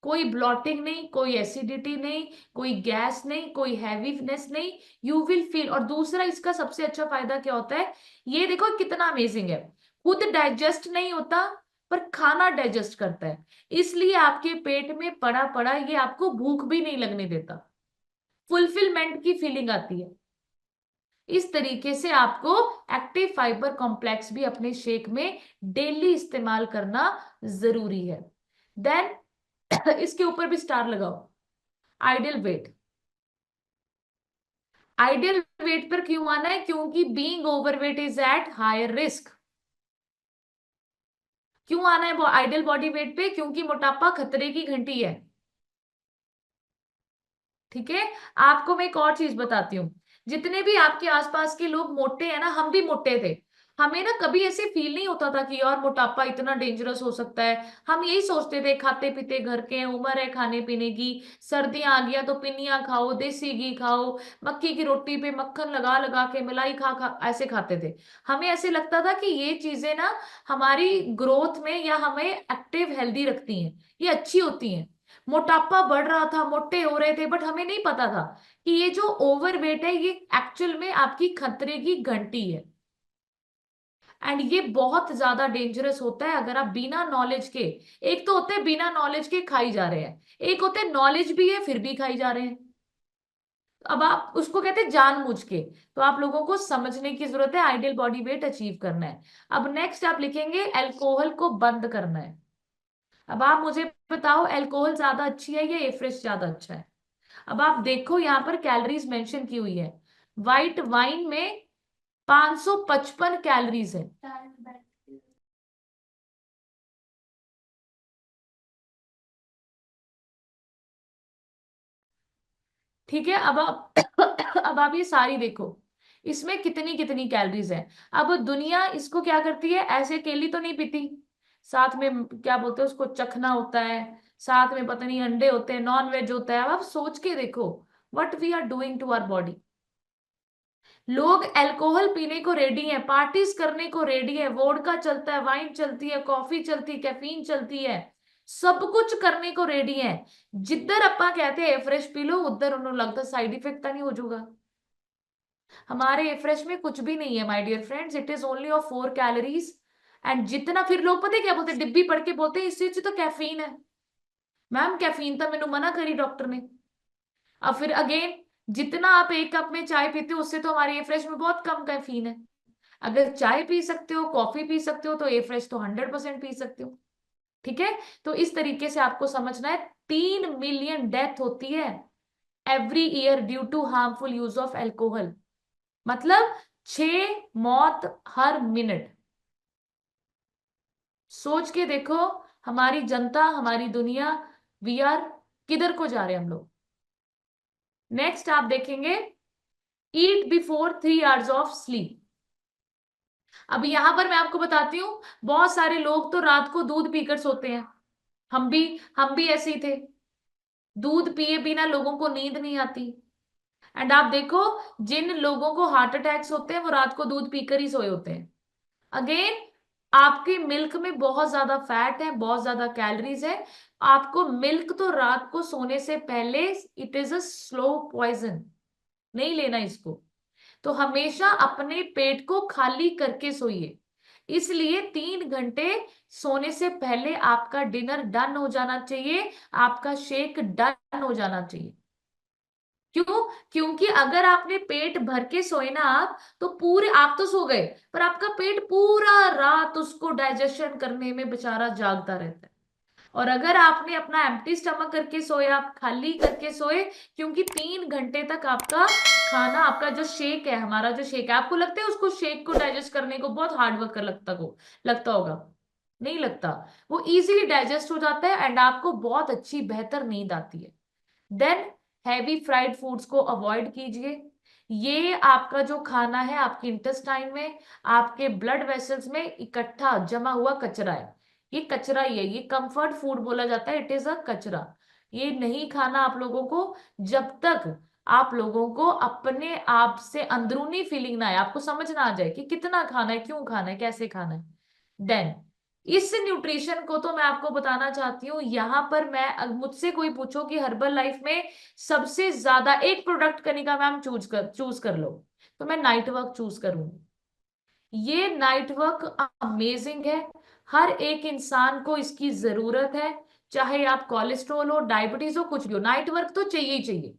कोई ब्लॉटिंग नहीं, कोई एसिडिटी नहीं, कोई गैस नहीं, कोई हैवीनेस नहीं, यू विल फील। और दूसरा इसका सबसे अच्छा फायदा क्या होता है, ये देखो कितना अमेजिंग है, खुद डाइजेस्ट नहीं होता पर खाना डाइजेस्ट करता है, इसलिए आपके पेट में पड़ा पड़ा ये आपको भूख भी नहीं लगने देता, फुलफिलमेंट की फीलिंग आती है। इस तरीके से आपको एक्टिव फाइबर कॉम्प्लेक्स भी अपने शेक में डेली इस्तेमाल करना जरूरी है। देन इसके ऊपर भी स्टार लगाओ, आइडियल वेट। आइडियल वेट पर क्यों आना है, क्योंकि being overweight is at higher risk. क्यों आना है आइडियल बॉडी वेट पे, क्योंकि मोटापा खतरे की घंटी है। ठीक है, आपको मैं एक और चीज बताती हूँ, जितने भी आपके आसपास के लोग मोटे हैं ना, हम भी मोटे थे, हमें ना कभी ऐसे फील नहीं होता था कि यार मोटापा इतना डेंजरस हो सकता है। हम यही सोचते थे खाते पीते घर के हैं, उम्र है खाने पीने की, सर्दियां आ गया तो पिन्नियां खाओ, देसी घी खाओ, मक्की की रोटी पे मक्खन लगा लगा के मलाई खा खा ऐसे खाते थे। हमें ऐसे लगता था कि ये चीजें ना हमारी ग्रोथ में या हमें एक्टिव हेल्दी रखती हैं, ये अच्छी होती हैं। मोटापा बढ़ रहा था, मोटे हो रहे थे, बट हमें नहीं पता था कि ये जो ओवरवेट है ये एक्चुअल में आपकी खतरे की घंटी है। एंड ये बहुत ज्यादा डेंजरस होता है अगर आप बिना नॉलेज के, एक तो होते हैं बिना नॉलेज के खाई जा रहे हैं, एक होते हैं नॉलेज भी है फिर भी खाई जा रहे हैं। अब आप उसको कहते हैं जानबूझ के, तो आप लोगों को समझने की जरूरत है, आइडियल बॉडी वेट अचीव करना है। अब नेक्स्ट आप लिखेंगे अल्कोहल को बंद करना है। अब आप मुझे बताओ अल्कोहल ज्यादा अच्छी है या एफ्रेश ज्यादा अच्छा है। अब आप देखो यहाँ पर कैलोरीज मेंशन की हुई है, व्हाइट वाइन में 555 कैलोरीज है। ठीक है, अब आप अब आप ये सारी देखो, इसमें कितनी कितनी कैलोरीज है। अब दुनिया इसको क्या करती है, ऐसे केली तो नहीं पीती, साथ में क्या बोलते हैं उसको, चखना होता है, साथ में पता नहीं अंडे होते हैं, नॉन वेज होता है। अब आप सोच के देखो what we are doing to our body. लोग अल्कोहल पीने को रेडी हैं, पार्टीज करने को रेडी है, वोडका चलता है, वाइन चलती है, कॉफी चलती है, कैफीन चलती है, सब कुछ करने को रेडी है। जिधर अपा कहते हैं फ्रेश पी लो, उधर उन्होंने लगता साइड इफेक्ट तो नहीं हो जाएगा। हमारे फ्रेश में कुछ भी नहीं है my dear friends, it is only of 4 calories. And जितना फिर लोग पता है क्या बोलते हैं, डिब्बी पढ़ के बोलते हैं इस चीज तो कैफीन है। मैम कैफीन तो मैंने मना करी डॉक्टर ने। अब फिर अगेन, जितना आप 1 कप में चाय पीते हो उससे तो हमारे फ्रेश में बहुत कम कैफीन है। अगर चाय पी सकते हो, कॉफी पी सकते हो, तो ए फ्रेश तो 100% पी सकते हो। ठीक है, तो इस तरीके से आपको समझना है, 3 मिलियन डेथ होती है every year due to harmful use of alcohol, मतलब 6 मौत हर मिनट। सोच के देखो हमारी जनता, हमारी दुनिया, वी आर किधर को जा रहे हैं हम लोग। नेक्स्ट आप देखेंगे, ईट बिफोर 3 आवर्स ऑफ स्लीप। अब यहां पर मैं आपको बताती हूँ, बहुत सारे लोग तो रात को दूध पीकर सोते हैं, हम भी ऐसे ही थे, दूध पिए बिना लोगों को नींद नहीं आती। एंड आप देखो जिन लोगों को हार्ट अटैक्स होते हैं वो रात को दूध पीकर ही सोए होते हैं। अगेन, आपके मिल्क में बहुत ज्यादा फैट है, बहुत ज्यादा कैलोरीज है। आपको मिल्क तो रात को सोने से पहले, it is a slow poison, नहीं लेना इसको। तो हमेशा अपने पेट को खाली करके सोइए, इसलिए 3 घंटे सोने से पहले आपका डिनर डन हो जाना चाहिए, आपका शेक डन हो जाना चाहिए। क्यों? क्योंकि अगर आपने पेट भर के सोए ना तो पूरे, आप तो सो गए पर आपका पेट पूरा रात उसको डाइजेशन करने में बेचारा जागता रहता है। और अगर आपने अपना एम्प्टी स्टमक करके सोए, आप खाली करके सोए, क्योंकि 3 घंटे तक आपका खाना, आपका जो शेक है, हमारा जो शेक है, आपको लगता है उसको शेक को डाइजेस्ट करने को बहुत हार्ड वर्क लगता होगा? नहीं लगता, वो इजीली डाइजेस्ट हो जाता है एंड आपको बहुत अच्छी बेहतर नींद आती है। देन हैवी फ्राइड फूड्स को अवॉइड कीजिए। ये आपका जो खाना है आपके इंटेस्टाइन में, आपके ब्लड वेसल्स में इकट्ठा जमा हुआ कचरा है। ये कचरा ही है, ये कंफर्ट फूड बोला जाता है, इट इज अ कचरा। ये नहीं खाना आप लोगों को, जब तक आप लोगों को अपने आप से अंदरूनी फीलिंग ना आए, आपको समझ ना आ जाए कि कितना खाना है, क्यों खाना है, कैसे खाना है। देन इस न्यूट्रिशन को तो मैं आपको बताना चाहती हूँ, यहां पर मैं मुझसे कोई पूछो कि हर्बल लाइफ में सबसे ज्यादा एक प्रोडक्ट कनिका मैम चूज कर लो, तो मैं नाइट वर्क चूज करूंगी। ये नाइट वर्क अमेजिंग है, हर एक इंसान को इसकी जरूरत है, चाहे आप कोलेस्ट्रॉल हो, डायबिटीज हो, कुछ भी हो, नाइट वर्क तो चाहिए ही चाहिए।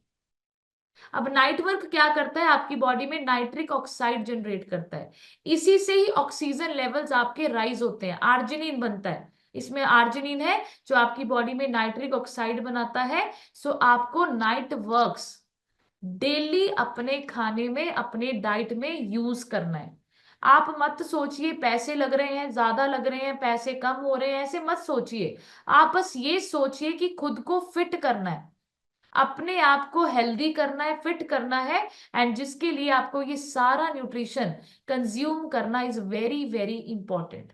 अब नाइट वर्क क्या करता है, आपकी बॉडी में नाइट्रिक ऑक्साइड जनरेट करता है, इसी से ही ऑक्सीजन लेवल्स आपके राइज होते हैं, आर्जिनिन बनता है, इसमें आर्जिनिन है जो आपकी बॉडी में नाइट्रिक ऑक्साइड बनाता है। सो आपको नाइट वर्क्स डेली अपने खाने में, अपने डाइट में यूज करना है। आप मत सोचिए पैसे लग रहे हैं, ज्यादा लग रहे हैं, पैसे कम हो रहे हैं, ऐसे मत सोचिए। आप बस ये सोचिए कि खुद को फिट करना है, अपने आप को हेल्दी करना है, फिट करना है, एंड जिसके लिए आपको ये सारा न्यूट्रिशन कंज्यूम करना इज वेरी वेरी इंपॉर्टेंट।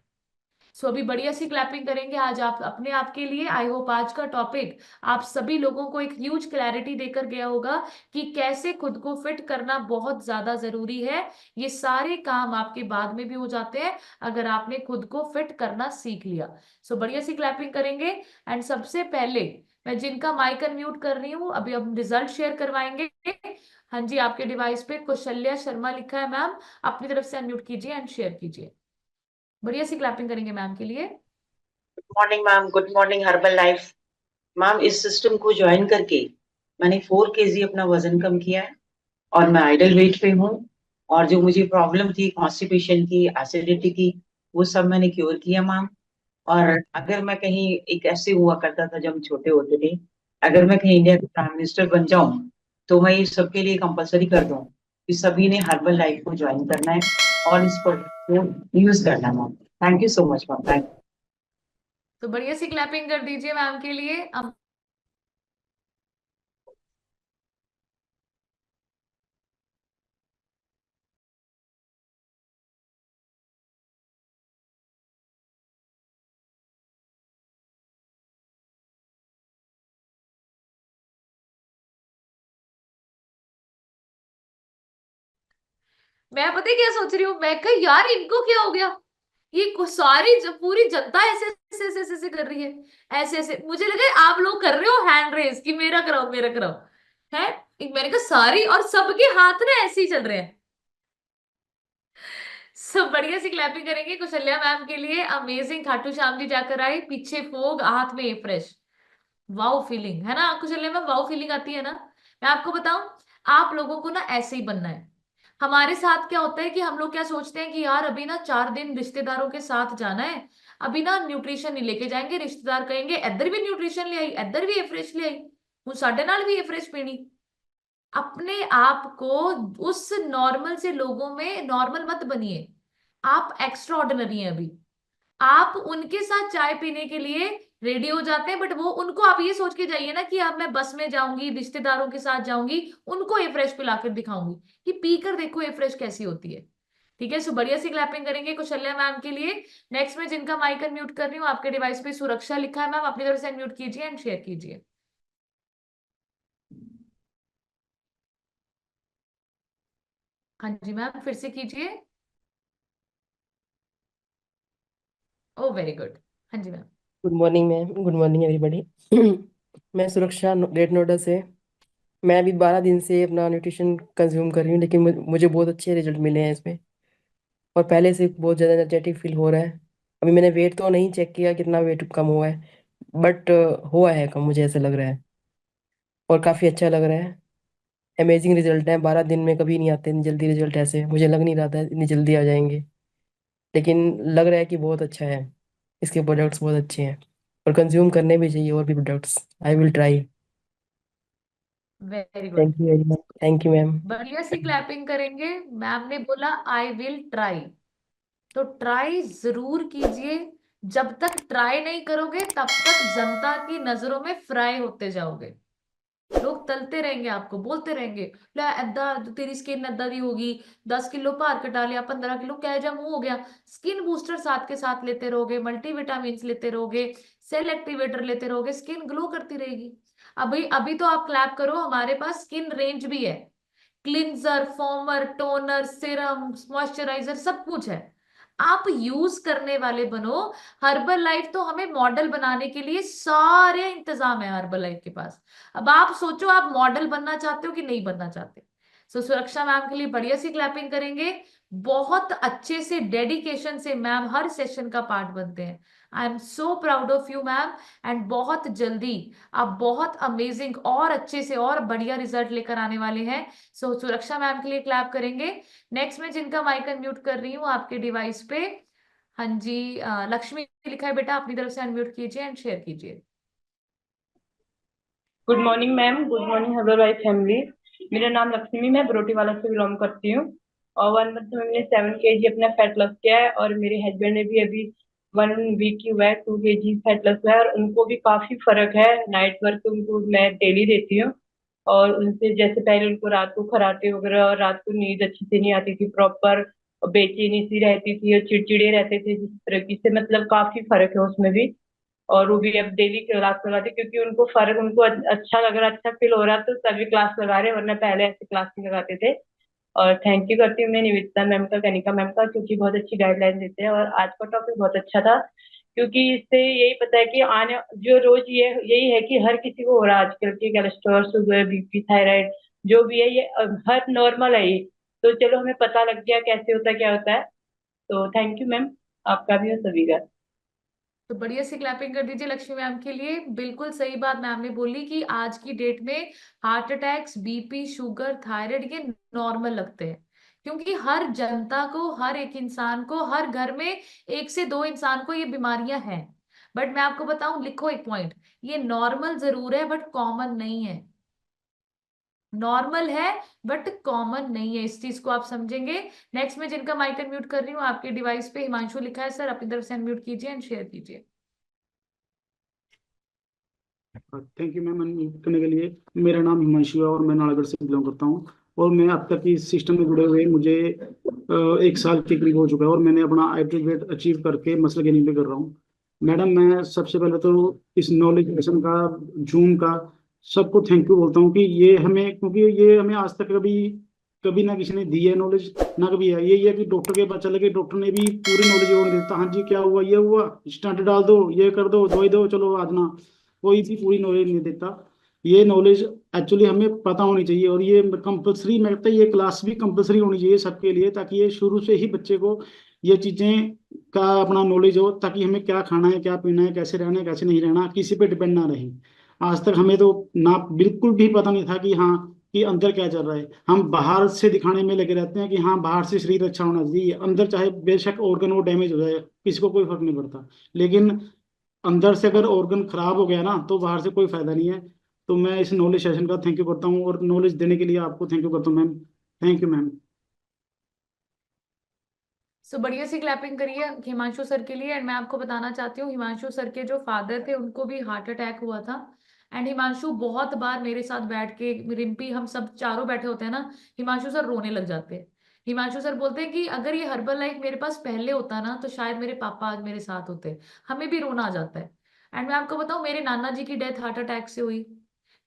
सो अभी बढ़िया सी क्लैपिंग करेंगे आज आप अपने आप के लिए। आई होप आज का टॉपिक आप सभी लोगों को एक ह्यूज क्लैरिटी देकर गया होगा कि कैसे खुद को फिट करना बहुत ज्यादा जरूरी है। ये सारे काम आपके बाद में भी हो जाते हैं अगर आपने खुद को फिट करना सीख लिया। सो बढ़िया सी क्लैपिंग करेंगे। एंड सबसे पहले मैं जिनका माइक अनम्यूट कर रही हूँ, अभी हम रिजल्ट शेयर करवाएंगे। हाँ जी, आपके डिवाइस पे कौशल्या शर्मा लिखा है मैम, अपनी तरफ से अनम्यूट कीजिए एंड शेयर कीजिए। बढ़िया सी क्लैपिंग करेंगे मैम के लिए। Morning ma'am, good morning herbal life. Ma'am, इस सिस्टम को ज्वाइन करके मैंने 4 kg अपना वजन कम किया है और मैं आइडल वेट पे हूँ। और जो मुझे प्रॉब्लम थी कॉन्स्टिपेशन की, एसिडिटी की, वो सब मैंने क्योर किया मैम। और अगर मैं कहीं, एक ऐसे हुआ करता था जब हम छोटे होते थे, अगर मैं कहीं इंडिया का प्राइम मिनिस्टर बन जाऊं तो मैं ये सबके लिए कंपलसरी कर दूं कि सभी ने हर्बल लाइफ को ज्वाइन करना है और इस प्रोडक्ट को यूज करना है ma'am. Thank you so much ma'am, thank you. तो बढ़िया सी क्लैपिंग कर दीजिए मैम के लिए। अब मैं पता है क्या सोच रही हूँ, मैं कहा यार इनको क्या हो गया, ये सारी पूरी जनता ऐसे ऐसे ऐसे ऐसे ऐसे कर रही है, ऐसे ऐसे। मुझे लगा आप लोग कर रहे हो हैंड रेस कि मेरा कराओ मेरा कराओ, है। मैंने कहा सारी, और सबके हाथ ना ऐसे ही चल रहे हैं। सब बढ़िया सी क्लैपिंग करेंगे कौशल्या मैम के लिए। अमेजिंग, खाटू श्याम जी जाकर आए, पीछे फोग, हाथ में फ्रेश, वाओ फीलिंग है ना कौशल्या मैम, वाओ फीलिंग आती है ना। मैं आपको बताऊं, आप लोगों को ना ऐसे ही बनना है। हमारे साथ क्या होता है कि हम लोग क्या सोचते हैं कि यार अभी ना 4 दिन रिश्तेदारों के साथ जाना है, अभी ना न्यूट्रिशन नहीं लेके जाएंगे, रिश्तेदार कहेंगे इधर भी न्यूट्रिशन ले आई, इधर भी ये फ्रेश ले आई, हूँ साढ़े नाल भी ये फ्रेश पीनी। अपने आप को उस नॉर्मल से लोगों में नॉर्मल मत बनिए, आप एक्स्ट्रा ऑर्डिनरी हैं अभी। आप उनके साथ चाय पीने के लिए रेडी हो जाते हैं, बट वो उनको आप ये सोच के जाइए ना कि अब मैं बस में जाऊंगी, रिश्तेदारों के साथ जाऊंगी, उनको ये फ्रेश पिलाकर दिखाऊंगी कि पीकर देखो ये फ्रेश कैसी होती है। ठीक है, सो बढ़िया सी क्लैपिंग करेंगे कौशल्या मैम के लिए। नेक्स्ट में जिनका माइक अनम्यूट कर रही हूँ, आपके डिवाइस पे सुरक्षा लिखा है मैम, अपनी तरफ से अनम्यूट कीजिए एंड शेयर कीजिए। हाँ जी मैम, फिर से कीजिए। Oh very good. हाँ जी ma'am. Good morning ma'am, good morning everybody. मैं सुरक्षा ग्रेट नोएडा से। मैं अभी 12 दिन से अपना न्यूट्रिशन कंज्यूम कर रही हूँ, लेकिन मुझे बहुत अच्छे रिजल्ट मिले हैं इसमें, और पहले से बहुत ज़्यादा एनर्जेटिक फील हो रहा है। अभी मैंने वेट तो नहीं चेक किया कितना वेट कम हुआ है, बट हुआ है कम, मुझे ऐसा लग रहा है, और काफ़ी अच्छा लग रहा है। अमेजिंग रिजल्ट है, 12 दिन में कभी नहीं आते इतनी जल्दी रिजल्ट ऐसे, मुझे लग नहीं रहा था इतनी जल्दी आ जाएंगे, लेकिन लग रहा है कि बहुत अच्छा है। इसके प्रोडक्ट्स बहुत अच्छे हैं और कंज्यूम करने भी चाहिए और भी products. I will try. Very good. Thank you very much, thank you ma'am. बढ़िया सी क्लैपिंग करेंगे। मैम ने बोला आई विल ट्राई, तो ट्राई जरूर कीजिए। जब तक ट्राई नहीं करोगे तब तक जनता की नजरों में फ्राई होते जाओगे। लोग तलते रहेंगे, आपको बोलते रहेंगे ले ऐदा तेरी स्किन ऐदा दी होगी, 10 किलो भार घटा लिया, 15 किलो कह जा मुंह हो गया। स्किन बूस्टर साथ के साथ लेते रहोगे, मल्टीविटामिन लेते रहोगे, सेल एक्टिवेटर लेते रहोगे, स्किन ग्लो करती रहेगी। अभी अभी तो आप क्लैप करो, हमारे पास स्किन रेंज भी है, क्लिंजर, फोमर, टोनर, सीरम, मॉइस्चराइजर, सब कुछ है। आप यूज करने वाले बनो। हर्बल लाइफ तो हमें मॉडल बनाने के लिए सारे इंतजाम है हर्बल लाइफ के पास। अब आप सोचो, आप मॉडल बनना चाहते हो कि नहीं बनना चाहते। सुरक्षा मैम के लिए बढ़िया सी क्लैपिंग करेंगे। बहुत अच्छे से डेडिकेशन से मैम हर सेशन का पार्ट बनते हैं। I am so proud of you ma'am. And बहुत जल्दी आप बहुत अमेजिंग और अच्छे से और बढ़िया रिजल्ट लेकर आने वाले हैं। सुरक्षा मैम के लिए क्लैप करेंगे। नेक्स्ट में जिनका माइक अनम्यूट कर रही हूँ आपके डिवाइस पे, हाँ जी, लक्ष्मी लिखा है बेटा, अपनी तरफ से अनम्यूट कीजिए एंड शेयर कीजिए। Good morning ma'am, good morning herbal life family. मेरा नाम लक्ष्मी, मैं बरोटीवाला से बिलोंग करती हूँ और 1 मंथ में मैंने 7 kg अपना फैट लॉस किया है और मेरे हस्बैंड ने भी अभी 1 वीक की हुआ है 2 kg फैट लॉस हुआ है और उनको भी काफी फर्क है। नाइट वर्क उनको मैं डेली देती हूँ और उनसे जैसे पहले उनको रात को खराटे वगैरह और रात को नींद अच्छी से नहीं आती थी प्रॉपर, बेचैनी सी रहती थी और चिड़चिड़े रहते थे जिस तरह की से, मतलब काफी फर्क है उसमें भी। और वो भी अब डेली क्लास लगाते क्योंकि उनको फर्क, उनको अच्छा लग रहा, अच्छा फील हो रहा तो तभी क्लास लगा रहे, वरना पहले ऐसे क्लास नहीं लगाते थे। और थैंक यू करती हूँ मैं निवेदिता मैम का, कनिका मैम का, क्योंकि बहुत अच्छी गाइडलाइन देते हैं और आज का टॉपिक बहुत अच्छा था क्योंकि इससे यही पता है कि आने जो रोज ये यही है कि हर किसी को हो रहा है आजकल की कोलेस्ट्रॉल, शुगर, बीपी, थायराइड जो भी है ये हर नॉर्मल है ये। तो चलो हमें पता लग गया कैसे होता है क्या होता है। तो थैंक यू मैम, आपका भी और सभी का। तो बढ़िया सी क्लैपिंग कर दीजिए लक्ष्मी मैम के लिए। बिल्कुल सही बात मैम ने बोली कि आज की डेट में heart attacks, BP, sugar, thyroid ये नॉर्मल लगते हैं, क्योंकि हर जनता को, हर एक इंसान को, हर घर में 1 से 2 इंसान को ये बीमारियां हैं। बट मैं आपको बताऊं, लिखो एक पॉइंट, ये नॉर्मल जरूर है बट कॉमन नहीं है। नॉर्मल है बट कॉमन नहीं है, इस चीज को आप समझेंगे। नेक्स्ट में जिनका माइक अनम्यूट कर रही हूँ आपके डिवाइस पे हिमांशु लिखा है, सर अपनी तरफ से अनम्यूट कीजिए एंड शेयर कीजिए। थैंक यू मैम अनम्यूट करने के लिए। मेरा नाम हिमांशु है और मैं नालागढ़ से बिलोंग करता हूँ और मैं अब तक इस सिस्टम में जुड़े हुए मुझे 1 साल के करीब हो चुका है और मैंने अपना आइडल वेट अचीव करके मसल गेनिंग पे कर रहा हूँ। मैडम मैं सबसे पहले तो इस नॉलेज सेशन का, जूम का, सबको थैंक यू बोलता हूँ कि ये हमें, क्योंकि ये हमें आज तक कभी कभी ना किसी ने दी है नॉलेज, ना कभी है। यही है कि डॉक्टर के पास चले गए, डॉक्टर ने भी पूरी नॉलेज वो नहीं देता, हाँ जी क्या हुआ, ये हुआ, स्टंट डाल दो, ये कर दो, दवाई दो, चलो आज ना, कोई भी पूरी नॉलेज नहीं देता। ये नॉलेज एक्चुअली हमें पता होनी चाहिए और ये कंपलसरी, मैं कहता ये क्लास भी कंपलसरी होनी चाहिए सबके लिए, ताकि ये शुरू से ही बच्चे को ये चीजें का अपना नॉलेज हो, ताकि हमें क्या खाना है, क्या पीना है, कैसे रहना है, कैसे नहीं रहना, किसी पे डिपेंड ना रहे। आज तक हमें तो ना बिल्कुल भी पता नहीं था कि हाँ कि अंदर क्या चल रहा है। हम बाहर से दिखाने में लगे रहते हैं कि हाँ बाहर से शरीर अच्छा होना चाहिए, अंदर चाहे बेशक ऑर्गन वो डैमेज हो जाए, किसी को कोई फर्क नहीं पड़ता, लेकिन अंदर से अगर ऑर्गन खराब हो गया ना तो बाहर से कोई फायदा नहीं है। तो मैं इस नॉलेज सेशन का थैंक यू करता हूँ और नॉलेज देने के लिए आपको थैंक यू करता हूँ मैम। Thank you ma'am. सो बढ़िया सी क्लैपिंग करिए हिमांशु सर के लिए। एंड मैं आपको बताना चाहती हूँ, हिमांशु सर के जो फादर थे उनको भी हार्ट अटैक हुआ था। एंड हिमांशु बहुत बार मेरे साथ बैठ के, रिम्पी, हम सब चारों बैठे होते हैं ना, हिमांशु सर रोने लग जाते हैं। हिमांशु सर बोलते हैं कि अगर ये हर्बल लाइफ मेरे पास पहले होता ना तो शायद मेरे पापा आज मेरे साथ होते। हमें भी रोना आ जाता है। एंड मैं आपको बताऊं, मेरे नाना जी की डेथ हार्ट अटैक से हुई,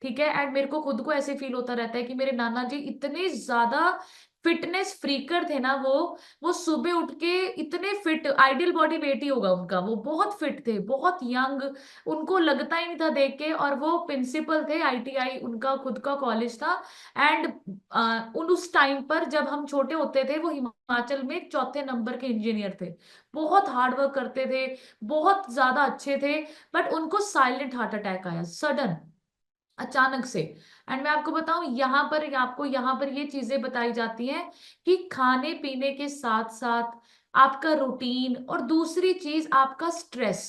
ठीक है। एंड मेरे को खुद को ऐसे फील होता रहता है कि मेरे नाना जी इतने ज्यादा फिटनेस फ्रीकर थे ना, वो सुबह उठ के इतने फिट, आइडियल बॉडी वेट ही होगा उनका, वो बहुत फिट थे, बहुत यंग, उनको लगता ही नहीं था देख के। और वो प्रिंसिपल थे आईटीआई, उनका खुद का कॉलेज था। एंड उन उस टाइम पर जब हम छोटे होते थे, वो हिमाचल में चौथे नंबर के इंजीनियर थे, बहुत हार्ड वर्क करते थे, बहुत ज्यादा अच्छे थे। बट उनको साइलेंट हार्ट अटैक आया, सडन, अचानक से। एंड मैं आपको बताऊं, यहाँ पर ये चीजें बताई जाती हैं कि खाने पीने के साथ साथ आपका रूटीन, और दूसरी चीज आपका स्ट्रेस।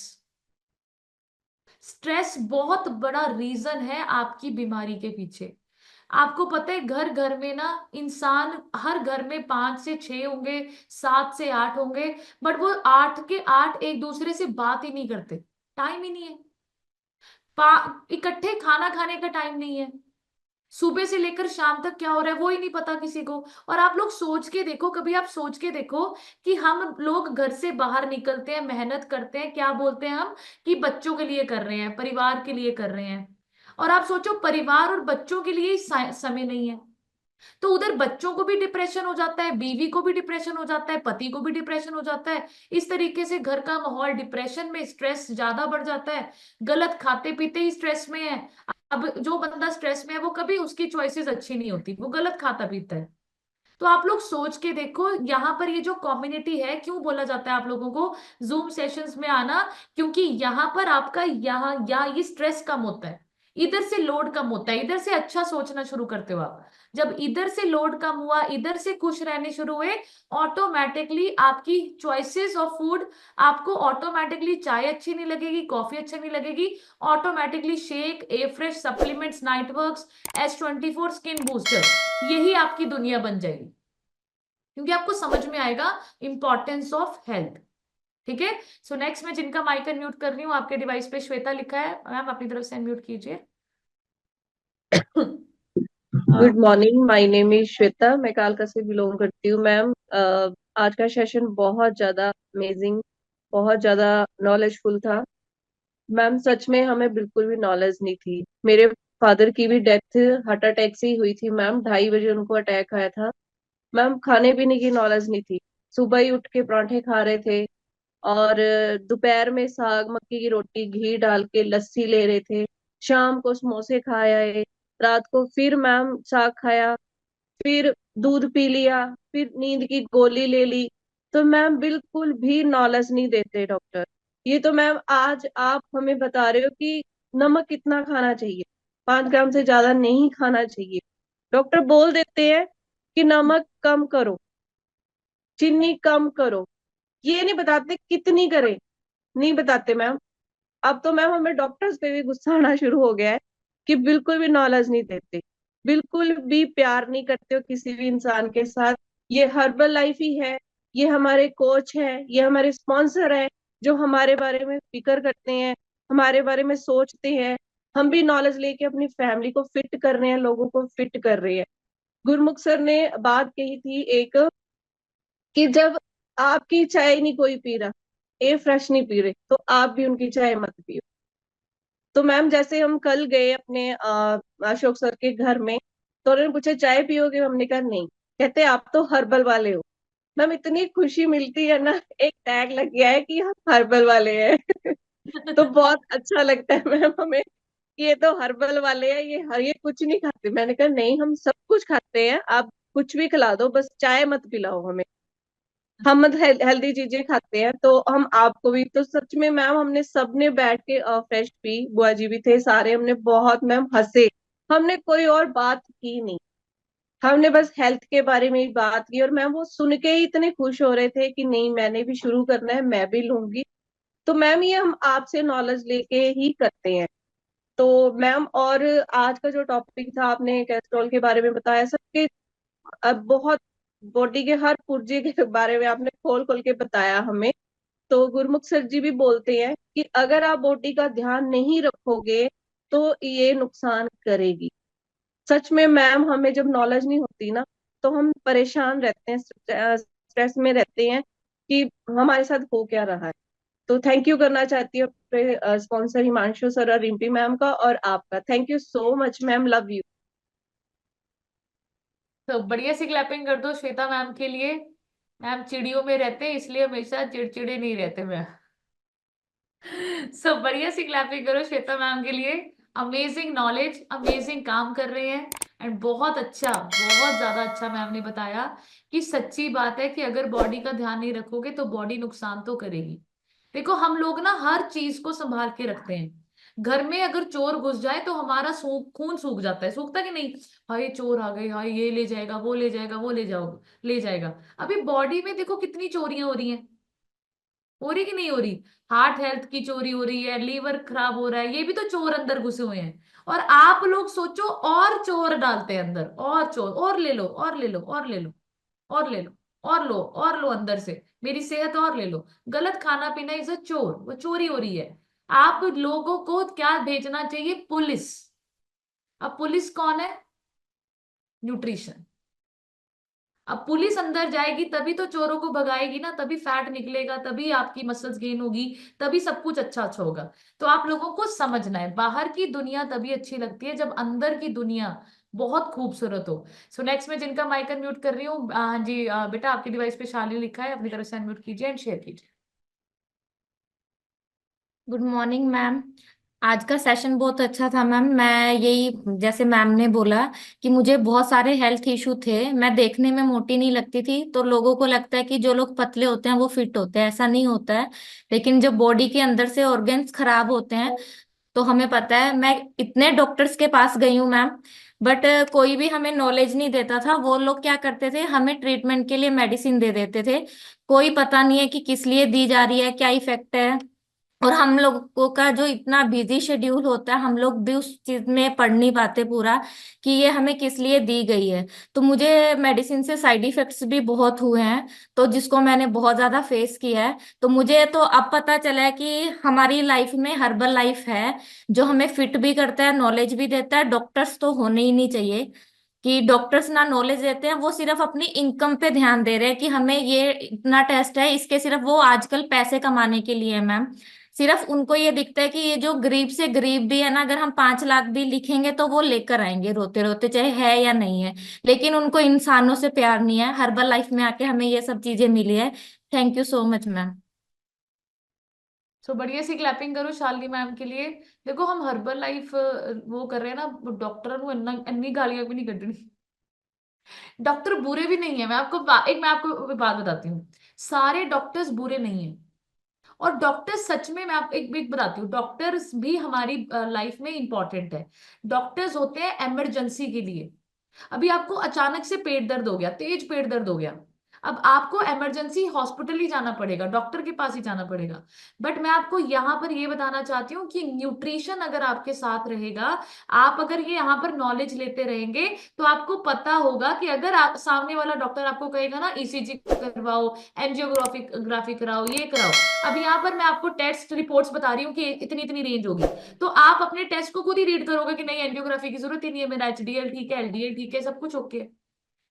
स्ट्रेस बहुत बड़ा रीजन है आपकी बीमारी के पीछे। आपको पता है, घर घर में ना इंसान, हर घर में 5 से 6 होंगे, 7 से 8 होंगे, बट वो 8 के 8 एक दूसरे से बात ही नहीं करते, टाइम ही नहीं है, इकट्ठे खाना खाने का टाइम नहीं है। सुबह से लेकर शाम तक क्या हो रहा है वो ही नहीं पता किसी को। और आप लोग सोच के देखो, कभी आप सोच के देखो कि हम लोग घर से बाहर निकलते हैं, मेहनत करते हैं, क्या बोलते हैं हम कि बच्चों के लिए कर रहे हैं, परिवार के लिए कर रहे हैं, और आप सोचो परिवार और बच्चों के लिए ही समय नहीं है, तो उधर बच्चों को भी डिप्रेशन हो जाता है, बीवी को भी डिप्रेशन हो जाता है, पति को भी डिप्रेशन हो जाता है। इस तरीके से घर का माहौल डिप्रेशन में, स्ट्रेस ज्यादा बढ़ जाता है, गलत खाते पीते ही स्ट्रेस में है। अब जो बंदा स्ट्रेस में है वो कभी उसकी चॉइसेस अच्छी नहीं होती, वो गलत खाता पीता है। तो आप लोग सोच के देखो, यहाँ पर ये जो कम्युनिटी है, क्यों बोला जाता है आप लोगों को जूम सेशंस में आना, क्योंकि यहाँ पर आपका यहाँ ये स्ट्रेस कम होता है, इधर से लोड कम होता है, इधर से अच्छा सोचना शुरू करते हो आप। जब इधर से लोड कम हुआ, इधर से खुश रहने शुरू हुए, ऑटोमेटिकली आपकी चॉइसेस ऑफ फूड, आपको ऑटोमेटिकली चाय अच्छी नहीं लगेगी, कॉफी अच्छी नहीं लगेगी, automatically shake, a fresh, supplements, nightworks, S24 skin booster, यही आपकी दुनिया बन जाएगी, क्योंकि आपको समझ में आएगा इंपॉर्टेंस ऑफ हेल्थ। ठीक है, सो नेक्स्ट मैं जिनका माइक अनम्यूट कर रही हूँ, आपके डिवाइस पे श्वेता लिखा है, मैम अपनी तरफ से अनम्यूट कीजिए। Good morning, my name is Shweta, मैं कालका से बिलोंग करती हूँ। मैम आज का सेशन बहुत ज्यादा अमेजिंग, बहुत ज्यादा नॉलेजफुल था। मैम सच में हमें बिल्कुल भी नॉलेज नहीं थी। मेरे फादर की भी डेथ हार्ट अटैक से ही हुई थी मैम, 2:30 बजे उनको अटैक आया था। मैम खाने पीने की नॉलेज नहीं थी, सुबह ही उठ के पराठे खा रहे थे, और दोपहर में साग मक्की की रोटी घी डाल के लस्सी ले रहे थे, शाम को समोसे खाया है, रात को फिर मैम साग खाया, फिर दूध पी लिया, फिर नींद की गोली ले ली। तो मैम बिल्कुल भी नॉलेज नहीं देते डॉक्टर। ये तो मैम आज आप हमें बता रहे हो कि नमक कितना खाना चाहिए, 5 ग्राम से ज्यादा नहीं खाना चाहिए। डॉक्टर बोल देते हैं कि नमक कम करो, चीनी कम करो, ये नहीं बताते कितनी करें, नहीं बताते मैम। अब तो मैम हमें डॉक्टर्स पे भी गुस्सा आना शुरू हो गया है कि बिल्कुल भी नॉलेज नहीं देते, बिल्कुल भी प्यार नहीं करते हो किसी भी इंसान के साथ। ये हर्बल लाइफ ही है, ये हमारे कोच है, ये हमारे स्पॉन्सर है, जो हमारे बारे में फिक्र करते हैं, हमारे बारे में सोचते हैं। हम भी नॉलेज लेके अपनी फैमिली को फिट कर रहे हैं, लोगों को फिट कर रहे हैं। गुरमुख सर ने बात कही थी एक, कि जब आपकी चाय नहीं कोई पी रहा, ए फ्रेश नहीं पी रहे, तो आप भी उनकी चाय मत पियो। तो मैम जैसे हम कल गए अपने अशोक सर के घर में, तो उन्होंने पूछा चाय पियोगे, हमने कहा नहीं, कहते आप तो हर्बल वाले हो। मैम इतनी खुशी मिलती है ना, एक टैग लग गया है कि हम हर्बल वाले हैं। तो बहुत अच्छा लगता है मैम हमें, ये तो हर्बल वाले हैं, ये कुछ नहीं खाते। मैंने कहा नहीं, हम सब कुछ खाते हैं, आप कुछ भी खिला दो, बस चाय मत पिलाओ हमें, हम हेल्दी चीजें खाते हैं। तो हम आपको भी, तो सच में मैम हमने सबने बैठ के फ्रेश पी, बुआ जी भी थे सारे, हमने बहुत मैम हंसे, हमने कोई और बात की नहीं, हमने बस हेल्थ के बारे में ही बात की। और मैम वो सुन के ही इतने खुश हो रहे थे कि नहीं मैंने भी शुरू करना है, मैं भी लूंगी। तो मैम ये हम आपसे नॉलेज लेके ही करते हैं। तो मैम और आज का जो टॉपिक था, आपने कैस्ट्रॉल के बारे में बताया, सबके बहुत बॉडी के हर पुर्जे के बारे में आपने खोल खोल के बताया हमें। तो गुरमुख सर जी भी बोलते हैं कि अगर आप बॉडी का ध्यान नहीं रखोगे तो ये नुकसान करेगी। सच में मैम हमें जब नॉलेज नहीं होती ना, तो हम परेशान रहते हैं, स्ट्रेस में रहते हैं कि हमारे साथ हो क्या रहा है। तो थैंक यू करना चाहती हूँ अपने स्पॉन्सर हिमांशु सर और रिम्पी मैम का, और आपका thank you so much ma'am, love you. तो बढ़िया सी क्लैपिंग कर दो श्वेता मैम के लिए। मैम चिड़ियों में रहते हैं, इसलिए हमेशा चिड़चिड़े नहीं रहते मैम। सब बढ़िया सी क्लैपिंग करो श्वेता मैम के लिए। अमेजिंग नॉलेज, अमेजिंग काम कर रहे हैं, एंड बहुत अच्छा, बहुत ज्यादा अच्छा मैम ने बताया कि सच्ची बात है कि अगर बॉडी का ध्यान नहीं रखोगे तो बॉडी नुकसान तो करेगी। देखो हम लोग ना हर चीज को संभाल के रखते हैं, घर में अगर चोर घुस जाए तो हमारा खून सूख जाता है, सूखता कि नहीं, हाय चोर आ गए, हाय ये ले जाएगा, वो ले जाएगा, वो ले जाएगा। अभी बॉडी में देखो कितनी चोरियां हो रही हैं, हो रही कि नहीं हो रही, हार्ट हेल्थ की चोरी हो रही है, लीवर खराब हो रहा है, ये भी तो चोर अंदर घुसे हुए हैं। और आप लोग सोचो और चोर डालते हैं अंदर, और चोर, और ले लो, और ले लो, और ले लो, और ले लो, और लो, और लो अंदर से, मेरी सेहत और ले लो। गलत खाना पीना इज अ चोर, वो चोरी हो रही है। आप लोगों को क्या भेजना चाहिए, पुलिस। अब पुलिस कौन है, न्यूट्रिशन। अब पुलिस अंदर जाएगी तभी तो चोरों को भगाएगी ना, तभी फैट निकलेगा, तभी आपकी मसल्स गेन होगी, तभी सब कुछ अच्छा अच्छा होगा। तो आप लोगों को समझना है, बाहर की दुनिया तभी अच्छी लगती है जब अंदर की दुनिया बहुत खूबसूरत हो। सो नेक्स्ट में जिनका माइक अनम्यूट कर रही हूँ, हाँ जी बेटा आपकी डिवाइस पे शाली लिखा है, अपनी तरफ से अनम्यूट कीजिए एंड शेयर कीजिए। Good morning ma'am. आज का सेशन बहुत अच्छा था मैम। मैं यही, जैसे मैम ने बोला कि मुझे बहुत सारे हेल्थ इशू थे, मैं देखने में मोटी नहीं लगती थी, तो लोगों को लगता है कि जो लोग पतले होते हैं वो फिट होते हैं, ऐसा नहीं होता है। लेकिन जब बॉडी के अंदर से ऑर्गन्स खराब होते हैं तो हमें पता है, मैं इतने डॉक्टर्स के पास गई हूँ मैम, बट कोई भी हमें नॉलेज नहीं देता था। वो लोग क्या करते थे, हमें ट्रीटमेंट के लिए मेडिसिन दे देते थे, कोई पता नहीं है कि किस लिए दी जा रही है, क्या इफेक्ट है। और हम लोगों का जो इतना बिजी शेड्यूल होता है, हम लोग भी उस चीज में पढ़ नहीं पाते पूरा कि ये हमें किस लिए दी गई है। तो मुझे मेडिसिन से साइड इफेक्ट्स भी बहुत हुए हैं, तो जिसको मैंने बहुत ज्यादा फेस किया है। तो मुझे तो अब पता चला है कि हमारी लाइफ में हर्बल लाइफ है जो हमें फिट भी करता है, नॉलेज भी देता है। डॉक्टर्स तो होने ही नहीं चाहिए, कि डॉक्टर्स ना नॉलेज देते हैं, वो सिर्फ अपनी इनकम पे ध्यान दे रहे हैं कि हमें ये इतना टेस्ट है, इसके सिर्फ वो आजकल पैसे कमाने के लिए है मैम। सिर्फ उनको ये दिखता है कि ये जो गरीब से गरीब भी है ना, अगर हम 5 लाख भी लिखेंगे तो वो लेकर आएंगे रोते रोते, चाहे है या नहीं है। लेकिन उनको इंसानों से प्यार नहीं है। हर्बल लाइफ में आके हमें ये सब चीजें मिली है। Thank you so much ma'am. So बढ़िया सी क्लैपिंग करो शालिनी मैम के लिए। देखो हम हर्बल लाइफ वो कर रहे हैं ना, डॉक्टर को अन्नी गालियां भी नहीं कटनी। डॉक्टर बुरे भी नहीं है, मैं आपको बात बताती हूँ, सारे डॉक्टर्स बुरे नहीं है। और डॉक्टर सच में, मैं आपको एक बताती हूँ, डॉक्टर्स भी हमारी लाइफ में इंपॉर्टेंट है। डॉक्टर्स होते हैं इमरजेंसी के लिए। अभी आपको अचानक से पेट दर्द हो गया, तेज पेट दर्द हो गया, अब आपको इमरजेंसी हॉस्पिटल ही जाना पड़ेगा, डॉक्टर के पास ही जाना पड़ेगा। बट मैं आपको यहाँ पर ये बताना चाहती हूँ कि न्यूट्रिशन अगर आपके साथ रहेगा, आप अगर ये यहाँ पर नॉलेज लेते रहेंगे, तो आपको पता होगा कि अगर सामने वाला डॉक्टर आपको कहेगा ना ईसीजी करवाओ, एंजियोग्राफी कराओ, ये कराओ, अब यहाँ पर मैं आपको टेस्ट रिपोर्ट्स बता रही हूँ कि इतनी इतनी रेंज होगी, तो आप अपने टेस्ट को खुद ही रीड करोगे कि नहीं एंजियोग्राफी की जरूरत ही नहीं है, मेरा एचडीएल ठीक है, एलडीएल ठीक है, सब कुछ ओके है।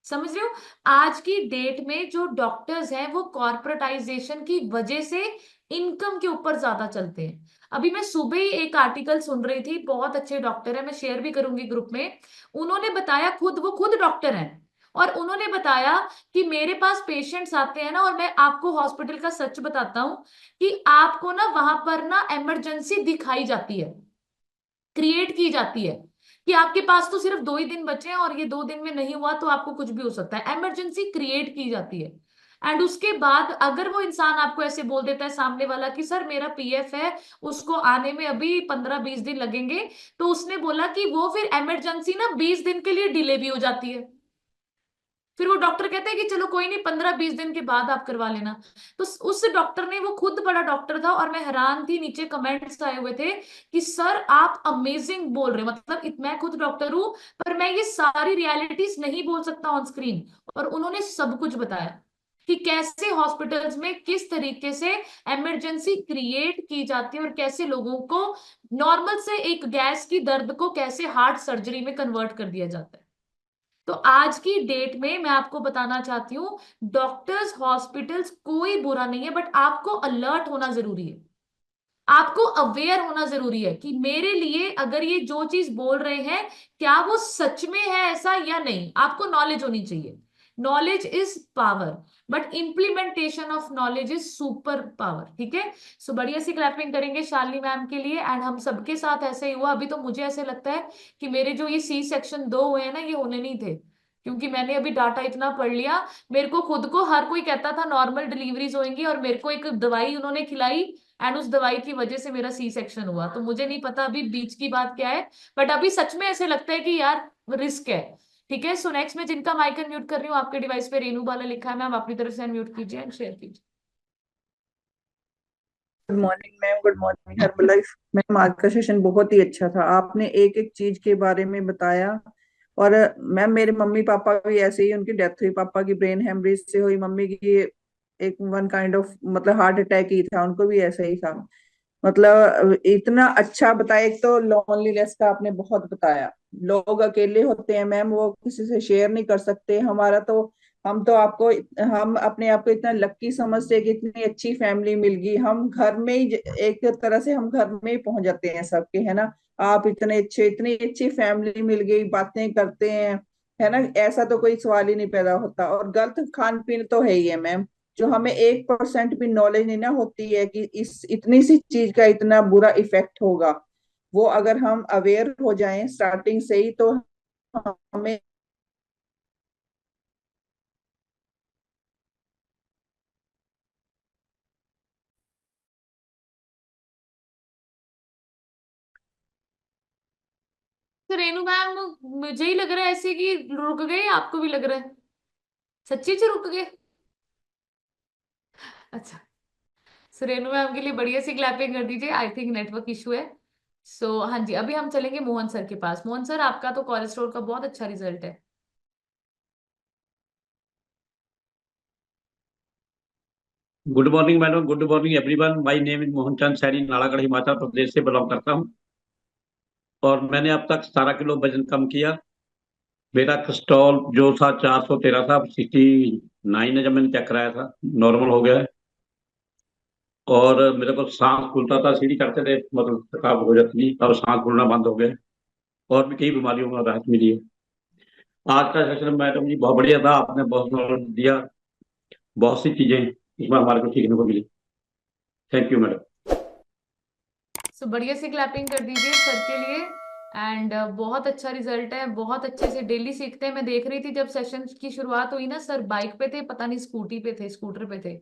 समझ रहे हो? आज की डेट में जो डॉक्टर्स हैं वो कॉर्पोरेटाइजेशन की वजह से इनकम के ऊपर ज्यादा चलते हैं। अभी मैं सुबह ही एक आर्टिकल सुन रही थी, बहुत अच्छे डॉक्टर है, मैं शेयर भी करूंगी ग्रुप में। उन्होंने बताया, वो खुद डॉक्टर हैं, और उन्होंने बताया कि मेरे पास पेशेंट्स आते हैं ना, और मैं आपको हॉस्पिटल का सच बताता हूं कि आपको ना वहां पर ना इमरजेंसी दिखाई जाती है, क्रिएट की जाती है, कि आपके पास तो सिर्फ 2 ही दिन बचे हैं और ये 2 दिन में नहीं हुआ तो आपको कुछ भी हो सकता है, इमरजेंसी क्रिएट की जाती है। एंड उसके बाद अगर वो इंसान आपको ऐसे बोल देता है सामने वाला कि सर मेरा पीएफ है, उसको आने में अभी 15-20 दिन लगेंगे, तो उसने बोला कि वो फिर इमरजेंसी ना 20 दिन के लिए डिले भी हो जाती है। फिर वो डॉक्टर कहते हैं कि चलो कोई नहीं, 15-20 दिन के बाद आप करवा लेना। तो उस डॉक्टर ने, वो खुद बड़ा डॉक्टर था, और मैं हैरान थी, नीचे कमेंट्स आए हुए थे कि सर आप अमेजिंग बोल रहे हो, मतलब मैं खुद डॉक्टर हूं पर मैं ये सारी रियलिटीज नहीं बोल सकता ऑन स्क्रीन। और उन्होंने सब कुछ बताया कि कैसे हॉस्पिटल्स में किस तरीके से इमरजेंसी क्रिएट की जाती है, और कैसे लोगों को नॉर्मल से एक गैस की दर्द को कैसे हार्ट सर्जरी में कन्वर्ट कर दिया जाता है। तो आज की डेट में मैं आपको बताना चाहती हूँ, डॉक्टर्स, हॉस्पिटल्स कोई बुरा नहीं है, बट आपको अलर्ट होना जरूरी है, आपको अवेयर होना जरूरी है कि मेरे लिए अगर ये जो चीज बोल रहे हैं क्या वो सच में है ऐसा या नहीं। आपको नॉलेज होनी चाहिए, knowledge is power, but implementation of knowledge is super power. ठीक है, सो बढ़िया सी क्लैपिंग करेंगे शालिनी मैम के लिए। एंड हम सबके साथ ऐसे ही हुआ। अभी तो मुझे ऐसे लगता है कि मेरे जो ये सी सेक्शन 2 हुए हैं ना, ये होने नहीं थे, क्योंकि मैंने अभी डाटा इतना पढ़ लिया। मेरे को खुद को हर कोई कहता था नॉर्मल डिलीवरीज होंगी, और मेरे को एक दवाई उन्होंने खिलाई, एंड उस दवाई की वजह से मेरा सी सेक्शन हुआ। तो मुझे नहीं पता अभी बीच की बात क्या है, बट अभी सच में ऐसे लगता है कि यार रिस्क है। ठीक है, सो नेक्स्ट में जिनका माइक अनम्यूट कर रही हूँ, आपके डिवाइस पे रेनू बाला लिखा है, मैम अपनी तरफ से अनम्यूट कीजिए एंड शेयर कीजिए। Good morning ma'am, good morning herbal life. Ma'am आज का सेशन बहुत ही अच्छा था, आपने एक एक चीज के बारे में बताया। और मैम मेरे मम्मी पापा भी ऐसे ही, उनकी डेथ हुई, पापा की ब्रेन हेमरेज से हुई, मम्मी की एक वन काइंड ऑफ मतलब हार्ट अटैक ही था, उनको भी ऐसा ही था। मतलब इतना अच्छा बताया, एक तो लोनलीनेस का आपने बहुत बताया, लोग अकेले होते हैं मैम, वो किसी से शेयर नहीं कर सकते। हम तो आपको, हम अपने आप को इतना लक्की समझते हैं कि इतनी अच्छी फैमिली मिल गई। हम घर में ही एक तरह से हम घर में ही पहुंच जाते हैं सबके, है ना। आप इतने अच्छे, इतनी अच्छी फैमिली मिल गई, बातें करते हैं, है ना। ऐसा तो कोई सवाल ही नहीं पैदा होता। और गलत खान पीन तो है ही है मैम, जो हमें 1% भी नॉलेज नहीं ना होती है कि इस इतनी सी चीज का इतना बुरा इफेक्ट होगा। वो अगर हम अवेयर हो जाएं स्टार्टिंग से ही तो हमें तो रेनू मैम, मुझे ही लग रहा है ऐसे कि रुक गए, आपको भी लग रहा है सच्ची से रुक गए? अच्छा, सो रेनू मैम के लिए बढ़िया सी क्लैपिंग कर दीजिए। आई थिंक नेटवर्क इशू है। सो हाँ जी, अभी हम चलेंगे मोहन सर के पास। मोहन सर, आपका तो कोलेस्ट्रॉल का बहुत अच्छा रिजल्ट है। Good morning madam, good morning everyone. My name is Mohan Chand Saini, Nalagarh Himachal Pradesh से बिलोंग करता हूं। और मैंने अब तक 17 किलो वजन कम किया। मेरा कोलेस्ट्रॉल जो था 413 था, 69 है जब मैंने चेक कराया था, नॉर्मल हो गया है। और मेरे को सांस फूलता था, सीढ़ी चढ़ते थे मतलब थकावट हो जाती थी, अब सांस फूलना बंद हो गया है। और भी कई बीमारियों में राहत मिली है। आज का सेशन मैडम जी बहुत बढ़िया था, आपने बहुत नॉलेज दिया, बहुत सी चीजें इसमें हमारे को सीखने को मिली। Thank you madam. सो बढ़िया सी क्लैपिंग कर दीजिए सर के लिए। एंड बहुत अच्छा रिजल्ट है, बहुत अच्छे से डेली सीखते हैं। मैं देख रही थी जब सेशन की शुरुआत हुई ना, सर बाइक पे थे, पता नहीं स्कूटी पे थे, स्कूटर पे थे,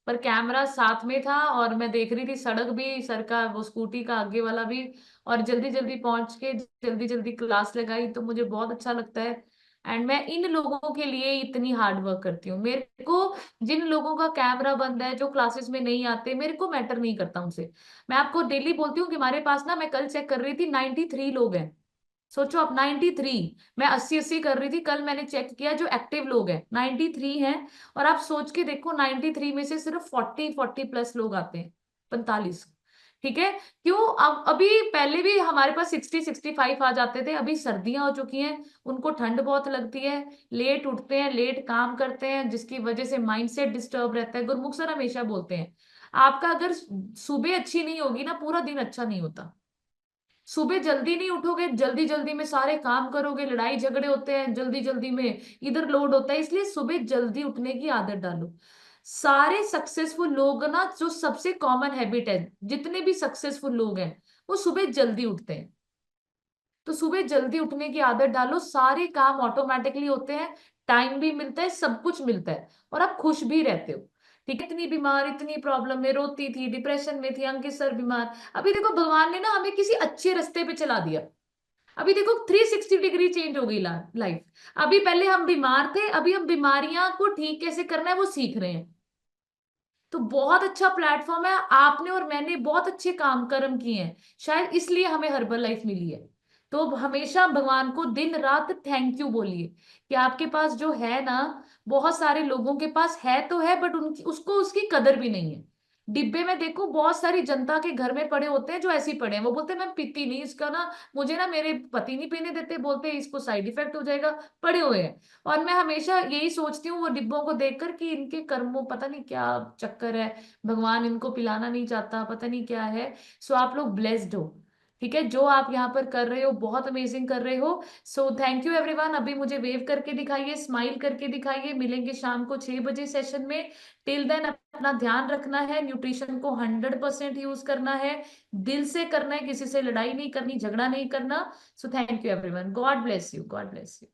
पर कैमरा साथ में था और मैं देख रही थी सड़क भी, सर का वो स्कूटी का आगे वाला भी, और जल्दी जल्दी पहुंच के जल्दी जल्दी क्लास लगाई। तो मुझे बहुत अच्छा लगता है। एंड मैं इन लोगों के लिए इतनी हार्ड वर्क करती हूँ। मेरे को जिन लोगों का कैमरा बंद है, जो क्लासेस में नहीं आते, मेरे को मैटर नहीं करता उनसे। मैं आपको डेली बोलती हूँ कि हमारे पास ना, मैं कल चेक कर रही थी, 93 लोग हैं। सोचो आप, 93। मैं 80 कर रही थी, कल मैंने चेक किया, जो एक्टिव लोग हैं 93 हैं। और आप सोच के देखो, 93 में से सिर्फ 40 प्लस लोग आते हैं, 45। ठीक है? क्यों? अब अभी पहले भी हमारे पास 60-65 आ जाते थे। अभी सर्दियां हो चुकी हैं, उनको ठंड बहुत लगती है, लेट उठते हैं, लेट काम करते हैं, जिसकी वजह से माइंडसेट डिस्टर्ब रहता है। गुरमुख सर हमेशा बोलते हैं, आपका अगर सुबह अच्छी नहीं होगी ना, पूरा दिन अच्छा नहीं होता। सुबह जल्दी नहीं उठोगे, जल्दी जल्दी में सारे काम करोगे, लड़ाई झगड़े होते हैं, जल्दी जल्दी में इधर लोड होता है। इसलिए सुबह जल्दी उठने की आदत डालो। सारे सक्सेसफुल लोग ना, जो सबसे कॉमन हैबिट है, जितने भी सक्सेसफुल लोग हैं, वो सुबह जल्दी उठते हैं। तो सुबह जल्दी उठने की आदत डालो, सारे काम ऑटोमेटिकली होते हैं, टाइम भी मिलता है, सब कुछ मिलता है, और आप खुश भी रहते हो। ठीक है? इतनी बीमार, इतनी प्रॉब्लम में रोती थी, डिप्रेशन में थी, अंकित सर बीमार, अभी देखो भगवान ने ना हमें किसी अच्छे रास्ते पे चला दिया। अभी देखो 360 डिग्री चेंज हो गई लाइफ। अभी पहले हम बीमार थे, अभी हम बीमारियां को ठीक कैसे करना है वो सीख रहे हैं। तो बहुत अच्छा प्लेटफॉर्म है। आपने और मैंने बहुत अच्छे काम कर्म किए हैं, शायद इसलिए हमें हर्बल लाइफ मिली है। तो हमेशा भगवान को दिन रात थैंक यू बोलिए कि आपके पास जो है ना, बहुत सारे लोगों के पास है तो है, बट उनकी उसको उसकी कदर भी नहीं है। डिब्बे में देखो, बहुत सारी जनता के घर में पड़े होते हैं जो ऐसे ही पड़े हैं, वो बोलते हैं मैं पीती नहीं, इसका ना, मुझे ना मेरे पति नहीं पीने देते, बोलते हैं इसको साइड इफेक्ट हो जाएगा, पड़े हुए हैं। और मैं हमेशा यही सोचती हूँ वो डिब्बों को देखकर कि इनके कर्मों, पता नहीं क्या चक्कर है, भगवान इनको पिलाना नहीं चाहता, पता नहीं क्या है। सो आप लोग ब्लेस्ड हो। ठीक है? जो आप यहाँ पर कर रहे हो, बहुत अमेजिंग कर रहे हो। So thank you everyone. अभी मुझे वेव करके दिखाइए, स्माइल करके दिखाइए। मिलेंगे शाम को 6 बजे सेशन में। टिल देन अपना ध्यान रखना है, न्यूट्रिशन को 100% यूज करना है, दिल से करना है, किसी से लड़ाई नहीं करनी, झगड़ा नहीं करना। So thank you everyone. God bless you, God bless you.